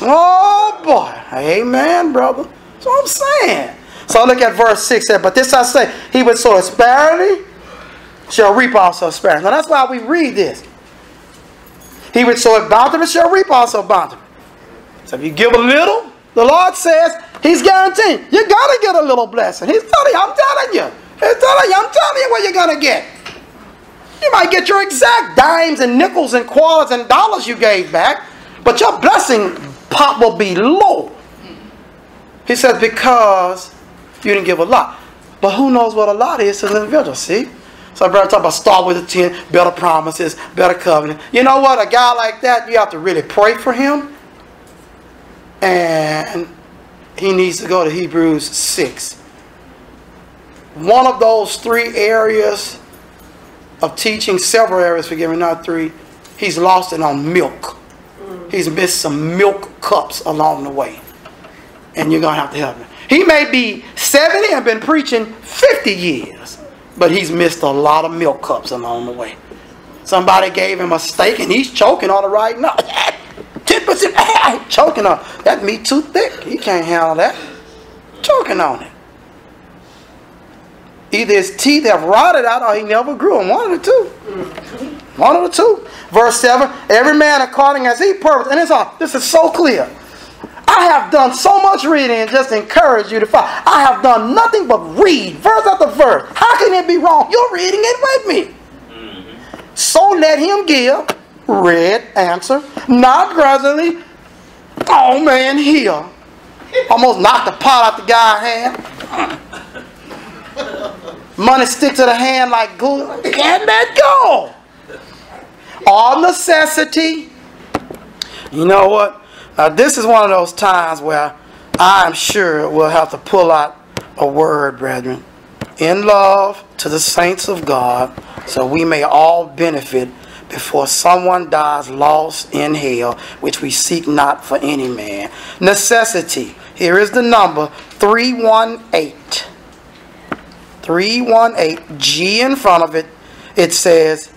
Oh, boy. Amen, brother. That's what I'm saying. So look at verse 6. But this I say, he would sow sparingly shall reap also sparingly. Now that's why we read this. He would sow it bountifully shall reap also bountifully. So if you give a little, the Lord says, He's guaranteeing you're going to get a little blessing. He's telling you, I'm telling you. I'm telling you what you're going to get. You might get your exact dimes and nickels and quarters and dollars you gave back, but your blessing pot will be low. He says, because you didn't give a lot. But who knows what a lot is to an individual, see? So brother talk about start with the 10, better promises, better covenant. You know what? A guy like that, you have to really pray for him. And he needs to go to Hebrews 6. One of those 3 areas of teaching, several areas, forgive me, not 3, he's lost it on milk. He's missed some milk cups along the way. And you're going to have to help him. He may be 70 and been preaching 50 years. But he's missed a lot of milk cups along the way. Somebody gave him a steak and he's choking on it right now. 10% choking on it. That meat too thick. He can't handle that. Choking on it. Either his teeth have rotted out or he never grew them. One of the two. One of the two. Verse 7. Every man according as he purposed. And it's all. This is so clear. I have done so much reading and just encourage you to follow. I have done nothing but read verse after verse. How can it be wrong? You're reading it with me. So let him give, read, answer, not grudgingly. Oh man, here. Almost knocked the pot out the guy's hand. Money stick to the hand like glue. Can't let go. All necessity. You know what? Now this is one of those times where I'm sure we'll have to pull out a word, brethren. In love to the saints of God, so we may all benefit before someone dies lost in hell, which we seek not for any man. Necessity. Here is the number 318. 318. G in front of it. It says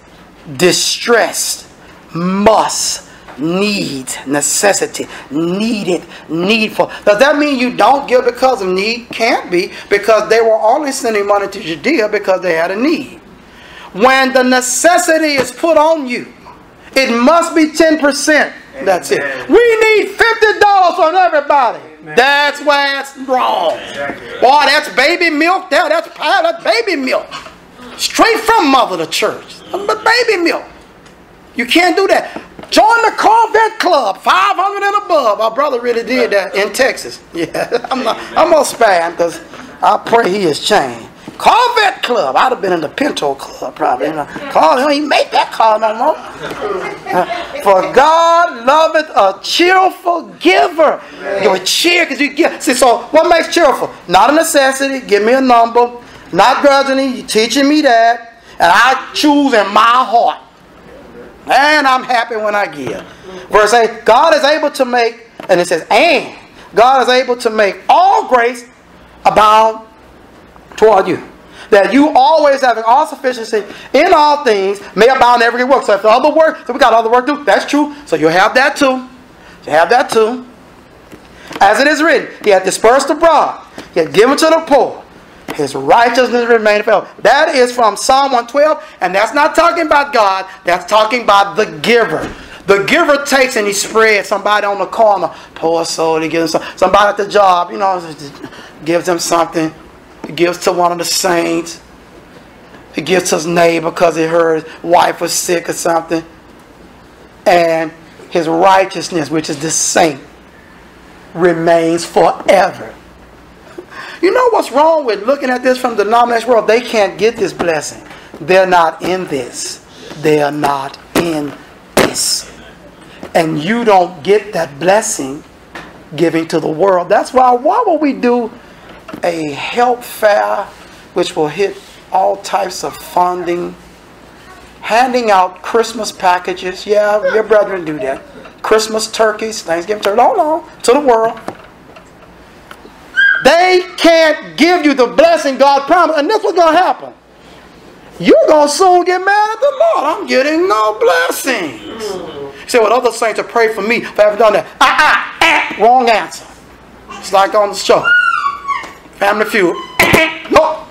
distressed, must, need, necessity, needed, needful. Does that mean you don't give because of need? Can't be, because they were only sending money to Judea because they had a need. When the necessity is put on you, it must be 10%. That's it. We need $50 from everybody. That's why it's wrong. Boy, that's baby milk. That's baby milk. Straight from mother to church. But baby milk. You can't do that. Join the Corvette Club, 500 and above. Our brother really did that in Texas. Yeah, I'm gonna spare him because I pray he is changed. Corvette Club. I'd have been in the Pinto Club probably. He don't even make that call no more. For God loveth a cheerful giver. Give a cheer because you give. See, so what makes cheerful? Not a necessity. Give me a number. Not grudgingly. You teaching me that, and I choose in my heart. And I'm happy when I give. Verse 8, God is able to make, and it says, and God is able to make all grace abound toward you. That you always having all sufficiency in all things may abound every work. So if the other work, so we got other work to do, that's true. So you have that too. You have that too. As it is written, he hath dispersed abroad, he hath given to the poor. His righteousness remaineth forever. That is from Psalm 112, and that's not talking about God. That's talking about the giver. The giver takes and he spreads. Somebody on the corner, poor soul, he gives them somebody at the job, gives them something. He gives to one of the saints. He gives to his neighbor because he heard his wife was sick or something. And his righteousness, which is the saint, remains forever. You know what's wrong with looking at this from the denomination world? They can't get this blessing. They're not in this. They are not in this. And you don't get that blessing giving to the world. That's why would we do a help fair which will hit all types of funding, handing out Christmas packages. Yeah, your brethren do that. Christmas turkeys, Thanksgiving turkeys, to the world. They can't give you the blessing God promised. And this what's going to happen. You're going to soon get mad at the Lord. I'm getting no blessings. You say, well, other saints have prayed for me if I haven't done that. Wrong answer. It's like on the show. Family Feud. Nope.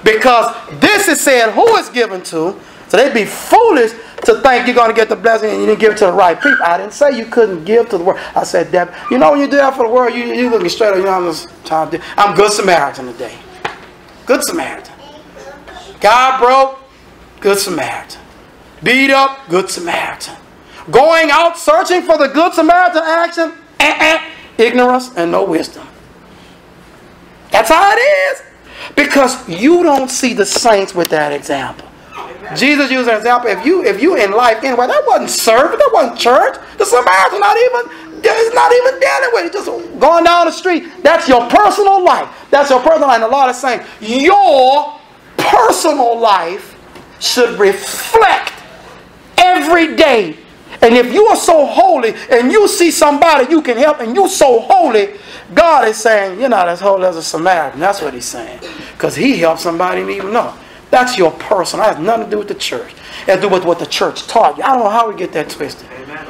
Because this is saying who it's given to. So they'd be foolish to think you're going to get the blessing and you didn't give it to the right people. I didn't say you couldn't give to the world. I said that. When you do that for the world, you looking straight up. I'm Good Samaritan today. Good Samaritan. God broke, Good Samaritan. Beat up, Good Samaritan. Going out searching for the Good Samaritan action, ignorance and no wisdom. That's how it is. Because you don't see the saints with that example. Jesus used an example. If you in life anyway, that wasn't service, that wasn't church. The Samaritan not even dealing with it. Just going down the street. That's your personal life. That's your personal life. And the Lord is saying, your personal life should reflect every day. And if you are so holy and you see somebody you can help and you're so holy, God is saying, you're not as holy as a Samaritan. That's what he's saying. Because he helped somebody and even know. That's your personal. That has nothing to do with the church. It has to do with what the church taught you. I don't know how we get that twisted.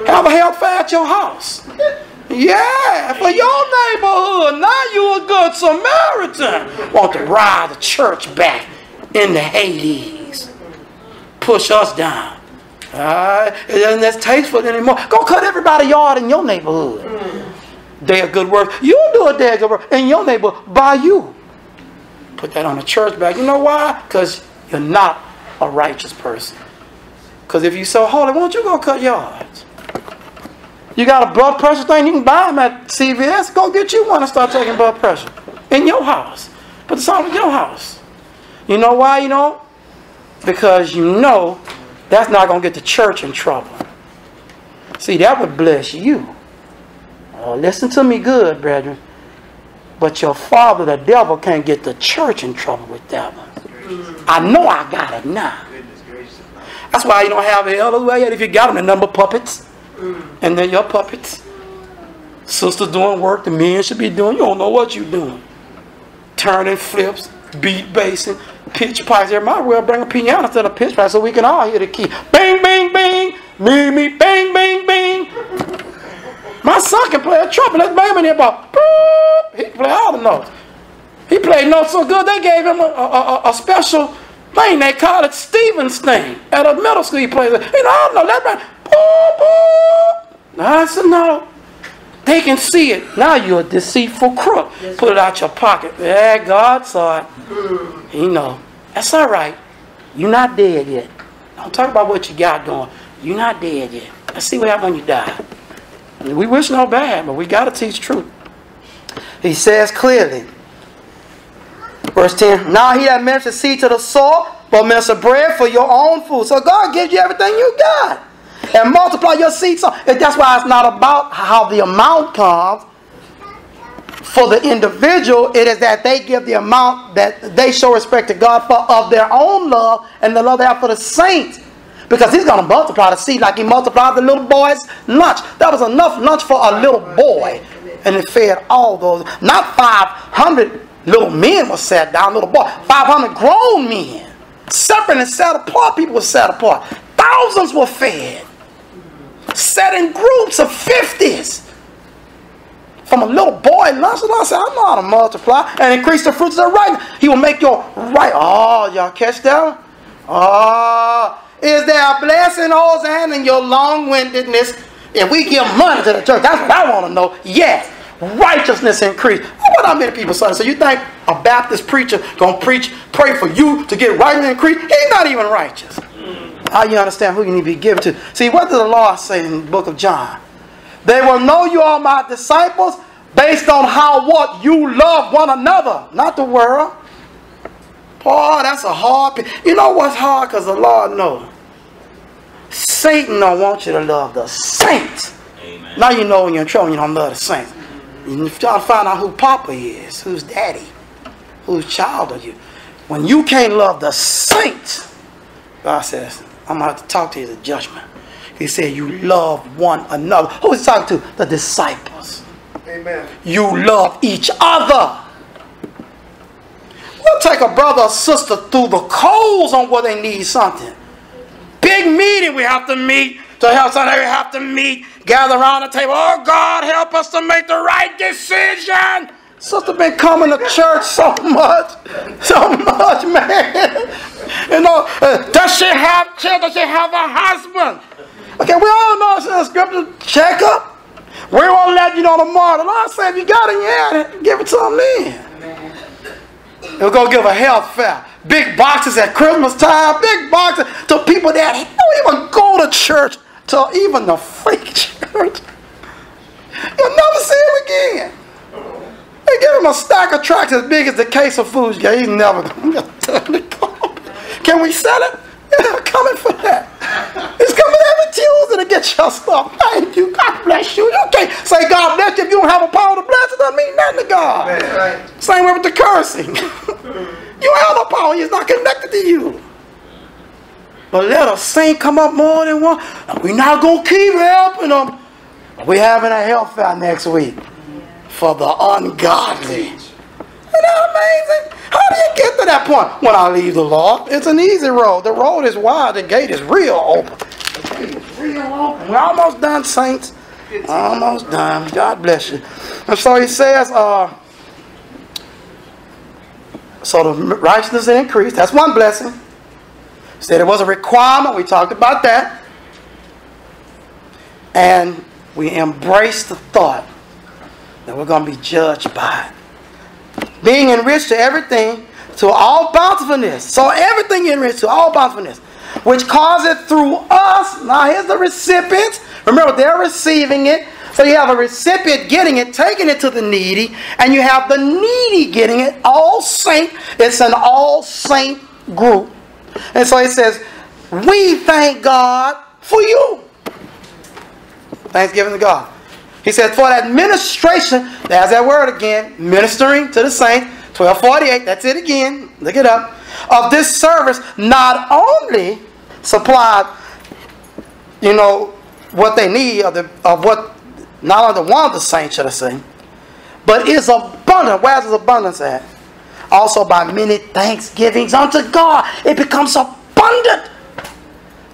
Have a health fair at your house. Yeah, for your neighborhood. Now you a good Samaritan. Want to ride the church back in the Hades. Push us down. It isn't as tasteful anymore. Go cut everybody's yard in your neighborhood. Day of good work. You do a day of good work in your neighborhood by you. Put that on the church back. You know why? Because you're not a righteous person. Because if you're so holy, why don't you go cut yards? You got a blood pressure thing, you can buy them at CVS. Go get you one and start taking blood pressure. In your house. Put this on in your house. You know why you know? Because you know that's not going to get the church in trouble. See, that would bless you. Oh, listen to me good, brethren. But your father, the devil, can't get the church in trouble with that one. I know I got it now. That's why you don't have the other way. If you got them, the number of puppets. And then your puppets. Sister doing work the men should be doing. You don't know what you're doing. Turning flips, beat basing, pitch pipes. There might well bring a piano instead of pitch pipe so we can all hear the key. Bing, bing, bing. Me, me, bing, bing, bing. My son can play a trumpet. Let's bring him in here about. He can play all the notes. He played notes so good they gave him a special thing. They call it Stephenson thing. At a middle school he plays it. You know, I don't know. Let's bring. That's a note. They can see it. Now you're a deceitful crook. Put it out your pocket. Yeah, God saw it. You know. That's all right. You're not dead yet. Don't talk about what you got going. You're not dead yet. Let's see what happens when you die. We wish no bad, but we got to teach truth. He says clearly, verse 10, now he that ministers seed to the soul, but minister bread for your own food. So God gives you everything you got. And multiply your seed. So that's why it's not about how the amount comes. For the individual, it is that they give the amount that they show respect to God for of their own love and the love they have for the saints. Because he's going to multiply the seed like he multiplied the little boy's lunch. That was enough lunch for a little boy. And it fed all those. Not 500 little men were sat down, little boy. 500 grown men. Separate and set apart. People were set apart. Thousands were fed. Set in groups of 50s. From a little boy lunch. And I said, I know how to multiply and increase the fruits of the right. He will make your right. Oh, y'all catch that? Oh. Is there a blessing, Ozan, in your long-windedness? If we give money to the church, that's what I want to know. Yes, righteousness increase. What are many people saying? So you think a Baptist preacher going to pray for you to get righteousness increase? He's not even righteous. How you understand who you need to be given to? See, what does the law say in the book of John? They will know you are my disciples based on what you love one another, not the world. Boy, that's a hard thing. You know what's hard? Because the Lord knows. Satan don't want you to love the saints. Amen. Now you know when you're in trouble, you don't love the saints. You try to find out who Papa is, who's Daddy, whose child are you. When you can't love the saints, God says, I'm going to have to talk to you at judgment. He said, you love one another. Who is he talking to? The disciples. Amen. You love each other. We'll take a brother or sister through the coals on where they need something. Big meeting we have to meet. To help somebody we have to meet. Gather around the table. Oh, God, help us to make the right decision. Sister been coming to church so much. So much, man. You know, does she have children? Does she have a husband? Okay, we all know it's in the scripture. Check up. We won't let you know tomorrow. The Lord said, if you got it in your hand, give it to them then. We'll go give a health fair. Big boxes at Christmas time. Big boxes to people that don't even go to church. To even the freak church. You'll never see him again. They give him a stack of tracts as big as the case of food. Yeah, he's never going to go. Can we sell it? You're not coming for that. He's coming every Tuesday to get your stuff. Thank you. God bless you. You can't say God bless you if you don't have a power to bless. It doesn't mean nothing to God. Right. Same way with the cursing. You don't have no power. He's not connected to you. But let a saint come up more than one. We're not going to keep helping them. We're having a health fair next week for the ungodly. Isn't that amazing? How do you get to that point? When I leave the Lord, it's an easy road. The road is wide. The gate is real open. The gate is real open. We're almost done, saints. Almost done. God bless you. And so he says, so the righteousness increased. That's one blessing. He said it was a requirement. We talked about that. And we embraced the thought that we're going to be judged by it. Being enriched to everything, to all bountifulness. So everything enriched to all bountifulness, which causeth through us. Now here's the recipients. Remember, they're receiving it. So you have a recipient getting it, taking it to the needy, and you have the needy getting it. All saint. It's an all saint group. And so he says, we thank God for you. Thanksgiving to God. He says, for that ministration, there's that word again, ministering to the saints, 1248, that's it again, look it up, of this service, not only supplied, what they need, of what, not only one of the saints, should I say, but is abundant. Where's his abundance at? Also by many thanksgivings unto God, it becomes abundant.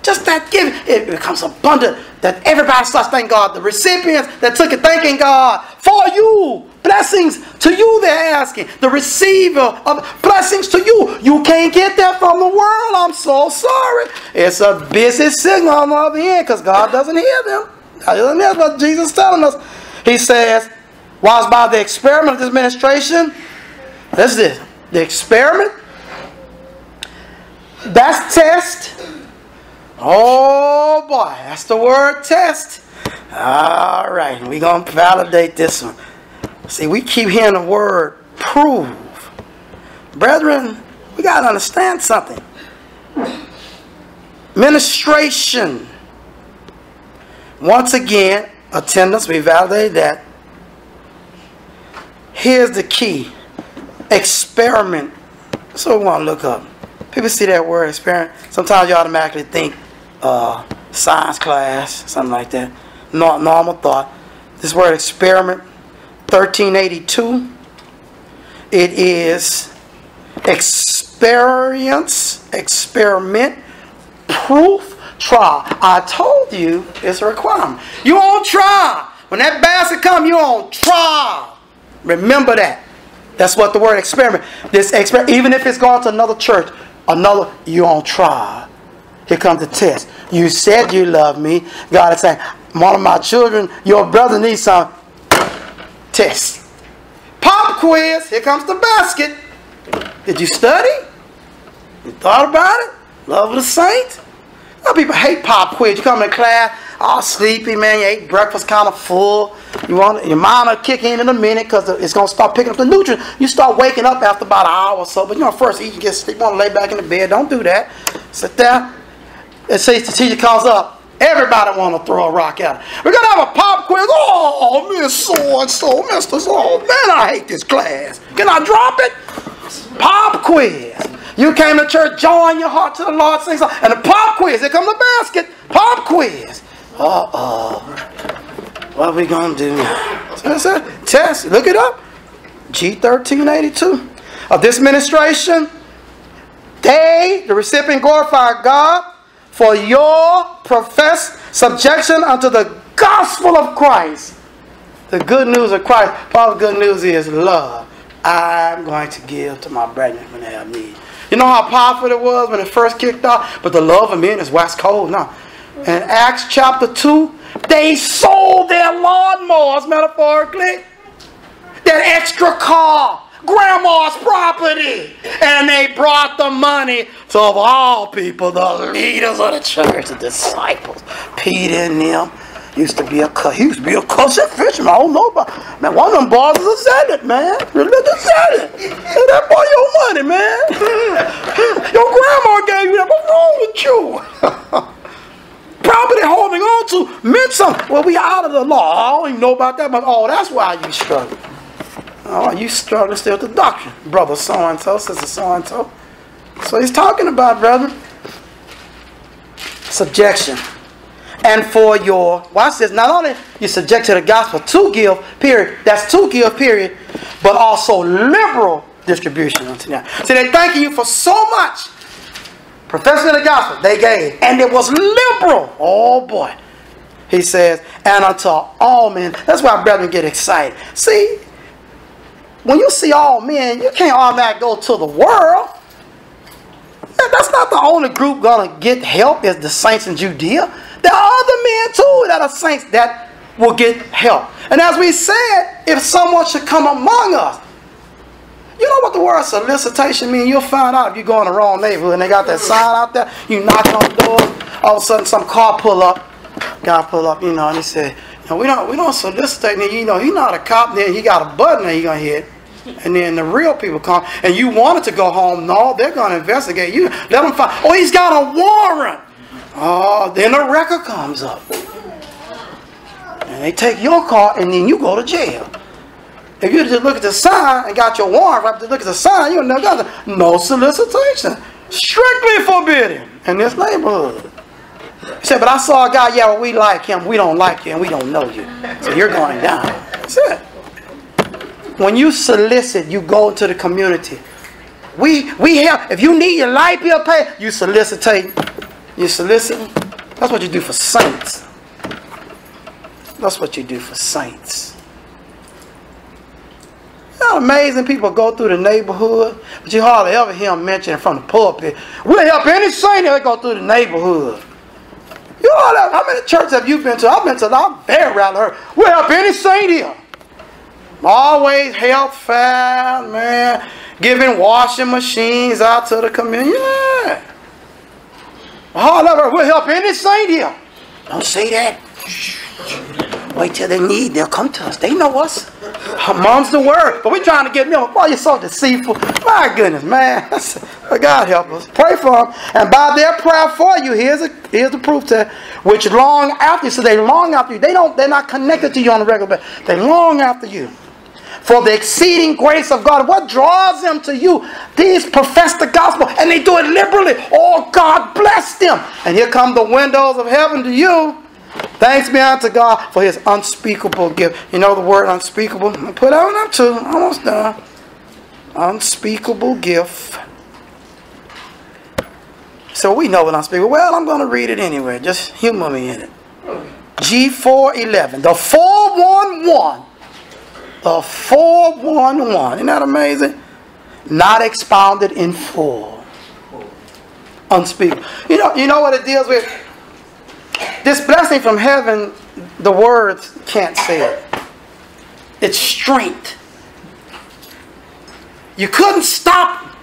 Just that giving, it becomes abundant that everybody starts thanking God. The recipients that took it thanking God for you. Blessings to you they're asking. The receiver of blessings to you. You can't get that from the world. I'm so sorry. It's a busy signal on the other end because God doesn't hear them. That's what Jesus is telling us. He says, whilst by the experiment of this administration, that's this. The experiment, that's test. Oh boy, that's the word test. All right, we're going to validate this one. See, we keep hearing the word prove. Brethren, we got to understand something. Ministration. Once again, attendance, we validated that. Here's the key. Experiment. So we want to look up. People see that word experiment. Sometimes you automatically think science class, something like that. Normal thought. This word experiment, 1382. It is experience, experiment, proof, trial. I told you it's a requirement. You on trial. When that basket comes, you on trial. Remember that. That's what the word experiment. This experiment, even if it's gone to another church, you on trial. Here comes the test. You said you love me. God is saying, one of my children, your brother needs some test. Pop quiz. Here comes the basket. Did you study? You thought about it? Love of the saints? Some people hate pop quiz. You come in class, all sleepy, man. You ate breakfast kind of full. Your mind will kick in a minute because it's going to start picking up the nutrients. You start waking up after about an hour or so. But first eat and get sleep. You want to lay back in the bed. Don't do that. Sit there. And say the teacher calls up. Everybody want to throw a rock at her. We're going to have a pop quiz. Oh, Miss So-and-so, Mr. So. Man, I hate this class. Can I drop it? Pop quiz. You came to church, join your heart to the Lord, sing song. And the pop quiz. Here comes the basket. Pop quiz. What are we going to do now? So it's a test. Look it up. G1382. Of this ministration, they, the recipient, glorify God for your professed subjection unto the gospel of Christ. The good news of Christ. Part of the good news is love. I'm going to give to my brethren when they have need. You know how powerful it was when it first kicked off? But the love of men is wax cold now. In Acts chapter 2, they sold their lawnmowers, metaphorically. That extra car. Grandma's property. And they brought the money to, of all people, the leaders of the church, the disciples, Peter and them. He used to be a cussing fisherman. I don't know about. Man, one of them boys is a zealot, man. Religious zealot. Hey, that boy your money, man. Your grandma gave you that. What's wrong with you? Property holding on to meant something. Well, we out of the law. I don't even know about that, but oh, that's why you struggle. Oh, you struggle still with the doctrine. Brother so-and-so, sister so-and-so. So he's talking about, brother, subjection. And for your, watch this, not only you subject to the gospel to give, period, that's to give, period, but also liberal distribution unto them. See, they're thanking you for so much. Professing the gospel, they gave. And it was liberal. Oh boy. He says, and unto all men. That's why brethren get excited. See, when you see all men, you can't automatically go to the world. That's not the only group going to get help is the saints in Judea. There are other men too that are saints that will get help. And as we said, if someone should come among us, you know what the word solicitation means? You'll find out if you go in the wrong neighborhood and they got that sign out there. You knock on the door, all of a sudden some car pull up. Guy pull up, and he said, we don't solicitate. And, he's not a cop. Then he got a button that he gonna hit. And then the real people come, and you wanted to go home. No, they're gonna investigate you. Let them find. Oh, he's got a warrant. Oh, then a record comes up, and they take your car, and then you go to jail. If you just look at the sign and got your warrant, right to look at the sign, you know, no solicitation, strictly forbidden in this neighborhood. He said, but I saw a guy, yeah, well, we like him, we don't like you, and we don't know you. So you're going down. That's it. When you solicit, you go into the community. We help. If you need your light bill paid, you solicitate. You solicit. That's what you do for saints. That's what you do for saints. How amazing people go through the neighborhood, but you hardly ever hear them mention from the pulpit. We'll help any saint that go through the neighborhood. You know how many churches have you been to? I've been to a lot. Very rarely heard. We'll help any saint here. Always health fair, man. Giving washing machines out to the community. Yeah. We'll help any saint here. Don't say that. Wait till they need. They'll come to us. They know us. Mom's the word. But we're trying to get them. Boy, you're so deceitful. My goodness, man. God help us. Pray for them. And by their prayer for you, here's the proof to which long after you. So they long after you. They're not connected to you on a regular basis. They long after you. For the exceeding grace of God. What draws them to you? These profess the gospel and they do it liberally. Oh, God bless them. And here come the windows of heaven to you. Thanks be unto God for his unspeakable gift. You know the word unspeakable? I'm going to put that one up too. Almost done. Unspeakable gift. So we know what unspeakable. Well, I'm going to read it anyway. Just humor me in it. G411. The 411. The 411. Isn't that amazing? Not expounded in full. Unspeakable. You know what it deals with? This blessing from heaven, the words can't say it. It's strength. You couldn't stop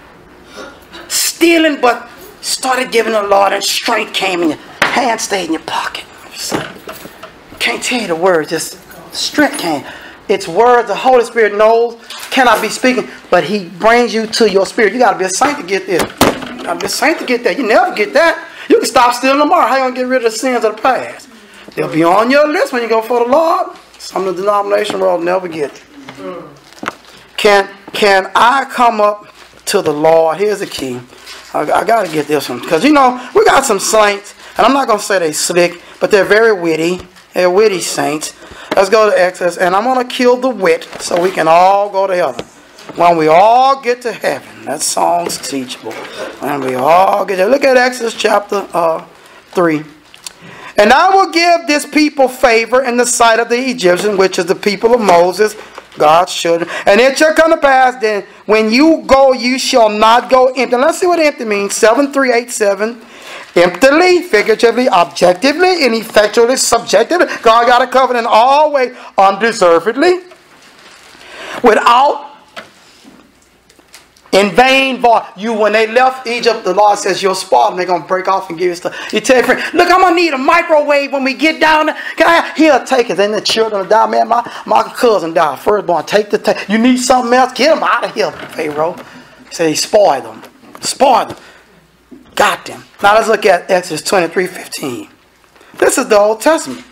stealing, but started giving the Lord, and strength came in your hand, stayed in your pocket. Can't tell you the words, just strength came. It's words the Holy Spirit knows, cannot be speaking, but he brings you to your spirit. You got to be a saint to get this. You got to be a saint to get that. You never get that. You can stop stealing tomorrow. How are you going to get rid of the sins of the past? They'll be on your list when you go for the Lord. Some of the denomination world never get it. Can I come up to the Lord? Here's the key. I got to get this one. Because, we got some saints, and I'm not going to say they slick, but they're very witty. They're witty saints. Let's go to Exodus, and I'm going to kill the wit so we can all go to heaven. When we all get to heaven, that song's teachable. When we all get there. Look at Exodus chapter 3. And I will give this people favor in the sight of the Egyptians, which is the people of Moses, God's children. And it shall come to pass, then when you go, you shall not go empty. Let's see what empty means. 7387. Emptily, figuratively, objectively, ineffectually, subjectively. God got a covenant all ways, undeservedly, without In vain, when they left Egypt, the Lord says, you'll spoil them. They're going to break off and give you stuff. You tell your friend, look, I'm going to need a microwave when we get down there. He'll take it. Then the children will die. Man, my cousin died. Firstborn, take the tank. You need something else? Get them out of here, Pharaoh. He said he spoiled them. Spoiled them. Got them. Now let's look at Exodus 23:15. This is the Old Testament.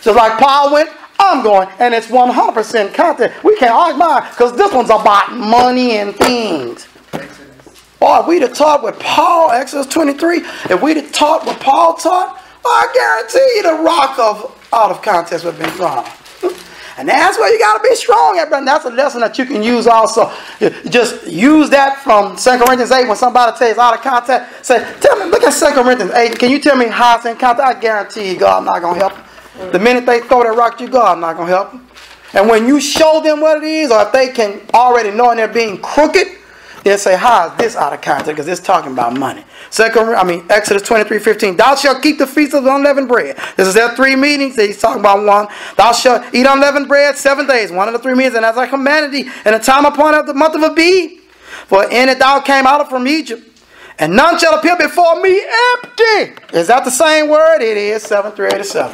Just like Paul went, I'm going, and it's 100% content. We can't argue mine because this one's about money and things. Boy, if we'd have taught what Paul, Exodus 23, if we'd have taught what Paul taught, I guarantee you the rock out of context would have been thrown. And that's where you got to be strong at, brother. That's a lesson that you can use also. You just use that from 2 Corinthians 8 when somebody tells you it's out of context. Say, tell me, look at 2 Corinthians 8. Can you tell me how it's in context? I guarantee you God not going to help them. The minute they throw that rock at you, God not going to help them. And when you show them what it is, or if they can already know they're being crooked, they'll say, how is this out of context? Because it's talking about money. Exodus 23:15. Thou shalt keep the feast of unleavened bread. This is their 3 meetings. He's talking about one. Thou shalt eat unleavened bread 7 days. One of the 3 meetings. And as I commanded thee in the time upon of the month of Abib. For in it thou came out from Egypt. And none shall appear before me empty. Is that the same word? It is 7-87.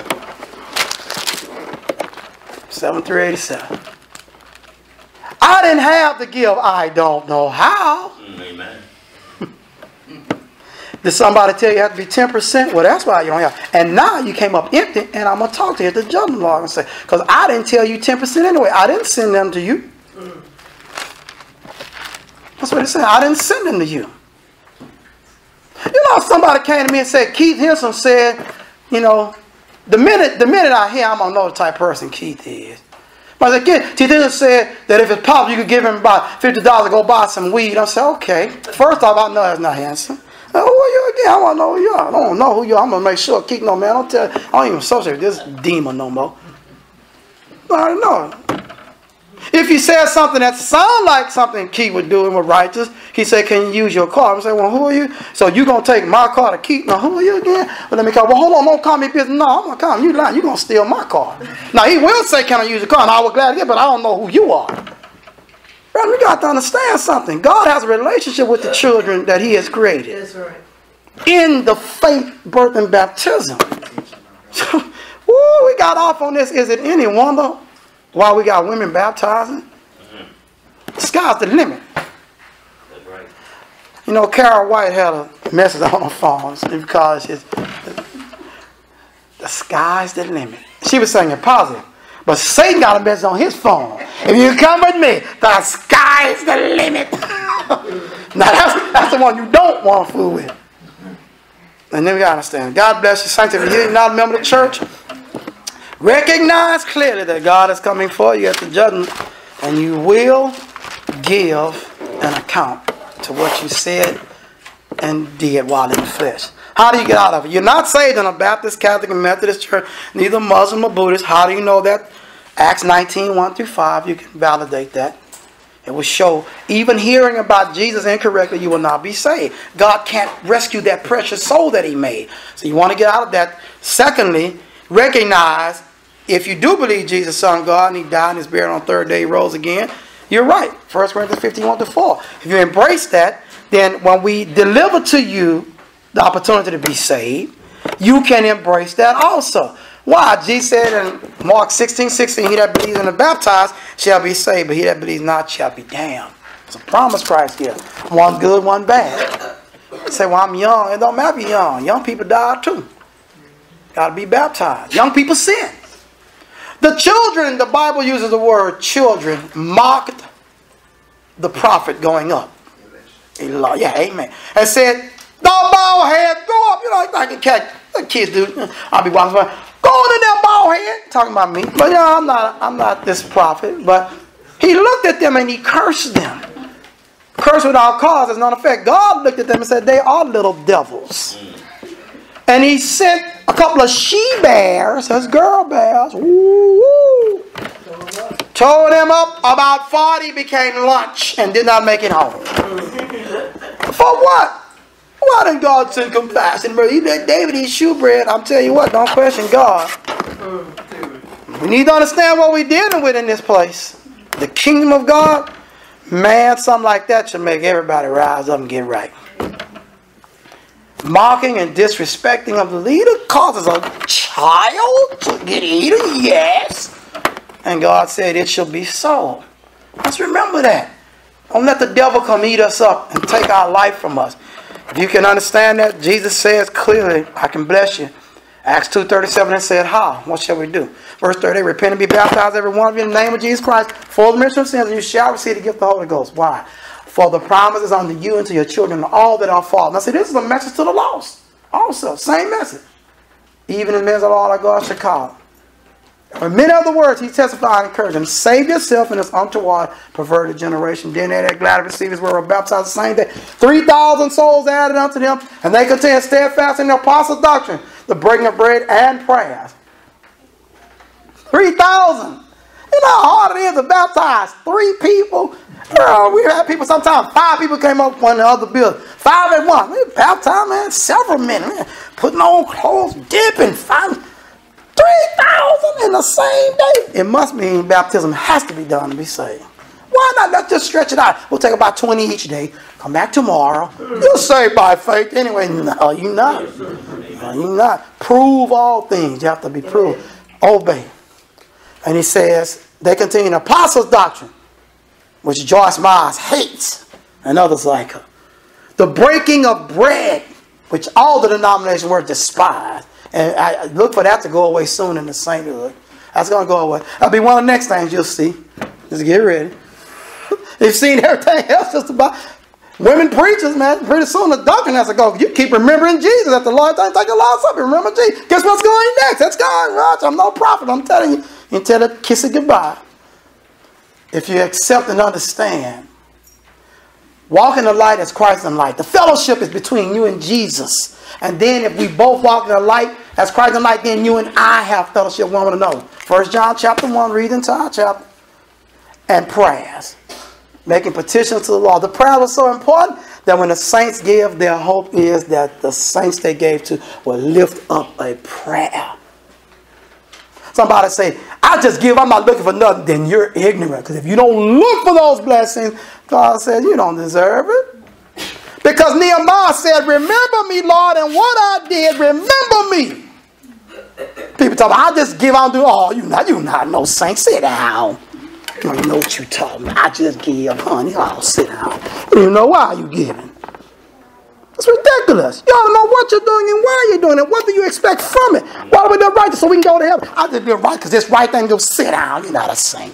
7-87. I didn't have to give. I don't know how. Amen. Did somebody tell you have to be 10%? Well, that's why you don't have. And now you came up empty, and I'm going to talk to you at the judgment log and say, because I didn't tell you 10% anyway. I didn't send them to you. That's what it said. I didn't send them to you. You know, somebody came to me and said, Keith Henson said, you know, the minute I hear, I'm going to know the type of person Keith is. But again, Keith Henson said that if it's possible, you could give him about $50 to go buy some weed. I said, okay. First off, I know that's not Henson. Who are you again? I want to know who you are. I don't know who you are. I'm going to make sure. Keith, no, man. I don't even associate with this demon no more. I already know. If you said something that sounded like something Keith would do and was righteous, he said, can you use your car? I said, well, who are you? So you going to take my car to Keith? Now, who are you again? Well, let me call. Well, hold on. Don't call me business. No, I'm going to call you lying. You're going to steal my car. Now, he will say, can I use your car? And I will gladly get, but I don't know who you are. Brother, we got to understand something. God has a relationship with the children that he has created. That's right. In the faith, birth, and baptism. Woo, we got off on this. Is it any wonder why we got women baptizing? The sky's the limit. That's right. You know, Carol White had a message on her phone because the sky's the limit. She was saying it positive. But Satan got a message on his phone. If you come with me, the sky's the limit. Now that's the one you don't want to fool with. And then we got to understand. God bless you, saints. If you're not a member of the church, recognize clearly that God is coming for you at the judgment. And you will give an account to what you said and did while in the flesh. How do you get out of it? You're not saved in a Baptist, Catholic, and Methodist church, neither Muslim or Buddhist. How do you know that? Acts 19, 1-5, you can validate that. It will show, even hearing about Jesus incorrectly, you will not be saved. God can't rescue that precious soul that he made. So you want to get out of that. Secondly, recognize, if you do believe Jesus is the Son of God and he died and is buried on the 3rd day, he rose again, you're right. 1 Corinthians 15, 1-4. If you embrace that, then when we deliver to you the opportunity to be saved, you can embrace that also. Why? Jesus said in Mark 16:16, he that believes and is baptized shall be saved, but he that believes not shall be damned. It's a promise Christ here. One good, one bad. You say, well, I'm young. It don't matter if you're young. Young people die too. Got to be baptized. Young people sin. The children, the Bible uses the word children, mocked the prophet going up. Yeah, amen. And said, thou bald head, go up. You know, I can catch the kids do. I'll be watching. Go on in there, bald head. Talking about me. But yeah, I'm not this prophet. But he looked at them and he cursed them. Curse without cause is not effect. God looked at them and said, they are little devils. And he sent a couple of she-bears, that's girl bears, woo, tore them up. About 40 became lunch and did not make it home. For what? Why didn't God send compassion? He let David eat shewbread. I'm telling you what, don't question God. We need to understand what we're dealing with in this place. The kingdom of God, Man, something like that should make everybody rise up and get right. Mocking and disrespecting of the leader causes a child to get eaten, yes. And God said it shall be so. Let's remember that. Don't let the devil come eat us up and take our life from us. If you can understand that, Jesus says clearly, I can bless you. Acts 2:37 and said, how? What shall we do? Verse 30, repent and be baptized, every one of you, in the name of Jesus Christ, for the remission of sins, and you shall receive the gift of the Holy Ghost. Why? For the promise is unto you and to your children and all that are fallen. Now see, this is a message to the lost. Also, same message. Even in men of all our God shall call. In many other words, he testified and encouraged them, save yourself in this untoward, perverted generation. Then they that glad to receive his word were baptized the same day. 3,000 souls added unto them, and they continued steadfast in the apostles' doctrine, the breaking of bread and prayers. 3,000. You know how hard it is to baptize 3 people? We had people sometimes, 5 people came up one in the other building. 5 at once. We baptized, man, several minutes. Man, putting on clothes, dipping, 3,000 in the same day. It must mean baptism has to be done to be saved. Why not? Let's just stretch it out. We'll take about 20 each day. Come back tomorrow. You're saved by faith anyway. No, you're not. No, you're not. Prove all things. You have to be proved. Obey. And he says, they continue the apostles' doctrine, which Joyce Myers hates, and others like her. The breaking of bread, which all the denominations were despised. And I look for that to go away soon in the sainthood. That's going to go away. That'll be one of the next things you'll see. Just get ready. You've seen everything else just about. Women preachers, man, pretty soon the doctrine has to go. You keep remembering Jesus at the Lord's time. Take a Lord's Supper. Remember Jesus. Guess what's going next? That's God. Watch, I'm no prophet. I'm telling you. You tell her, kiss it goodbye. If you accept and understand, walk in the light as Christ in the light. The fellowship is between you and Jesus. And then if we both walk in the light as Christ in the light, then you and I have fellowship one with another. 1 John chapter 1, read the entire chapter. And prayers. Making petitions to the Lord. The prayer was so important that when the saints give, their hope is that the saints they gave to will lift up a prayer. Somebody say, I just give, I'm not looking for nothing. Then you're ignorant. Because if you don't look for those blessings, God says you don't deserve it. Because Nehemiah said, remember me, Lord, and what I did, remember me. People talk about, I just give, I don't do all. You're not no saint. Sit down. You don't know what you're talking about. I just give, honey. Oh, sit down. You don't know why you giving. It's ridiculous. You ought to know what you're doing and why you're doing it. What do you expect from it? Why do we do it right? So we can go to heaven. I just do it right because this right thing goes sit down. You're not a saint.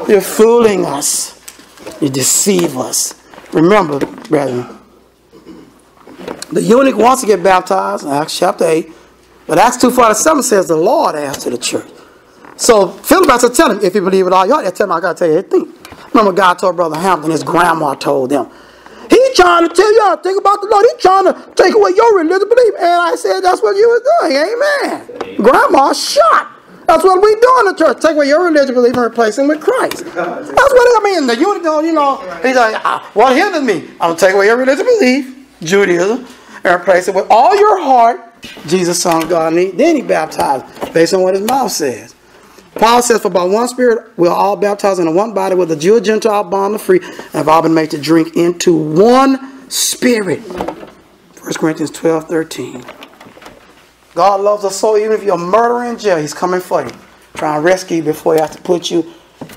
You're fooling us. You deceive us. Remember, brethren, the eunuch wants to get baptized in Acts chapter 8. But Acts 2:47 says the Lord asked to the church. So Philip has to tell him, if you believe it all, you ought to tell him, I got to tell you everything. Remember God told Brother Hampton, his grandma told them. He's trying to tell y'all, think about the Lord. He's trying to take away your religious belief. And I said, that's what you were doing. Amen. Grandma's shot. That's what we do in the church. Take away your religious belief and replace it with Christ. That's what I mean. The eunuch, you know, he's like, what hinders me? I'm going to take away your religious belief, Judaism, and replace it with all your heart, Jesus, Son of God. And then he baptized based on what his mouth says. Paul says, for by one Spirit we're all baptized into one body, with the Jew, Gentile, bond, and free, and have all been made to drink into one Spirit. 1 Corinthians 12:13. God loves us so even if you're a murderer in jail, he's coming for you. Trying to rescue you before he has to put you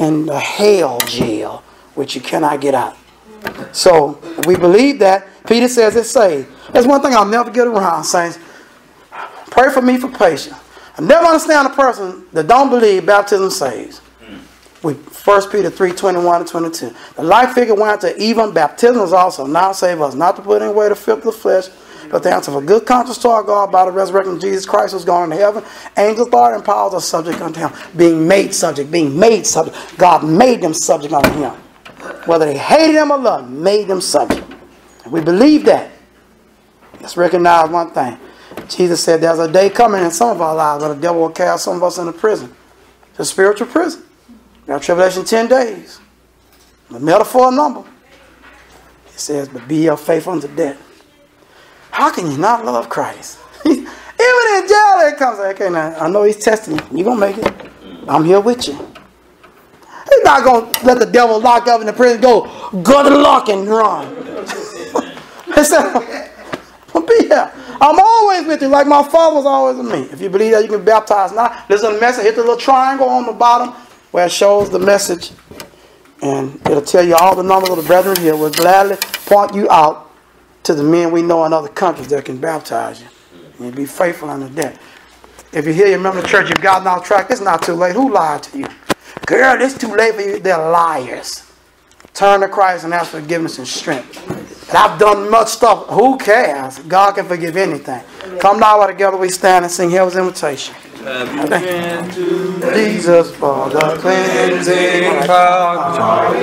in the hell jail, which you cannot get out. So, we believe that. Peter says it's saved. That's one thing I'll never get around, saints. Pray for me for patience. I never understand a person that don't believe baptism saves. With 1 Peter 3:21-22. The life figure went to even baptism is also now save us, not to put in way the filth of the flesh, but to answer for good conscience to our God by the resurrection of Jesus Christ, who's gone into heaven. Angels, authority, and powers are subject unto him. Being made subject. God made them subject unto him. Whether they hated him or loved him, made them subject. And we believe that. Let's recognize one thing. Jesus said there's a day coming in some of our lives where the devil will cast some of us into prison. It's a spiritual prison. We have tribulation 10 days. The metaphor number. It says, but be ye faithful unto death. How can you not love Christ? Even in jail, it comes. Okay, now I know he's testing you. You're going to make it. I'm here with you. He You're not going to let the devil lock up in the prison, go, good luck and run. He said, well, be here. I'm always with you, like my father was always with me. If you believe that, you can baptize now. Listen to the message. Hit the little triangle on the bottom where it shows the message. And it'll tell you all the numbers of the brethren here. We'll gladly point you out to the men we know in other countries that can baptize you. And be faithful unto death. If you hear your member of the church, you've gotten off track, it's not too late. Who lied to you? Girl, it's too late for you. They're liars. Turn to Christ and ask for forgiveness and strength. And I've done much stuff. Who cares? God can forgive anything. Come now, while together we stand and sing Heaven's Invitation. Okay. Jesus for the cleansing power.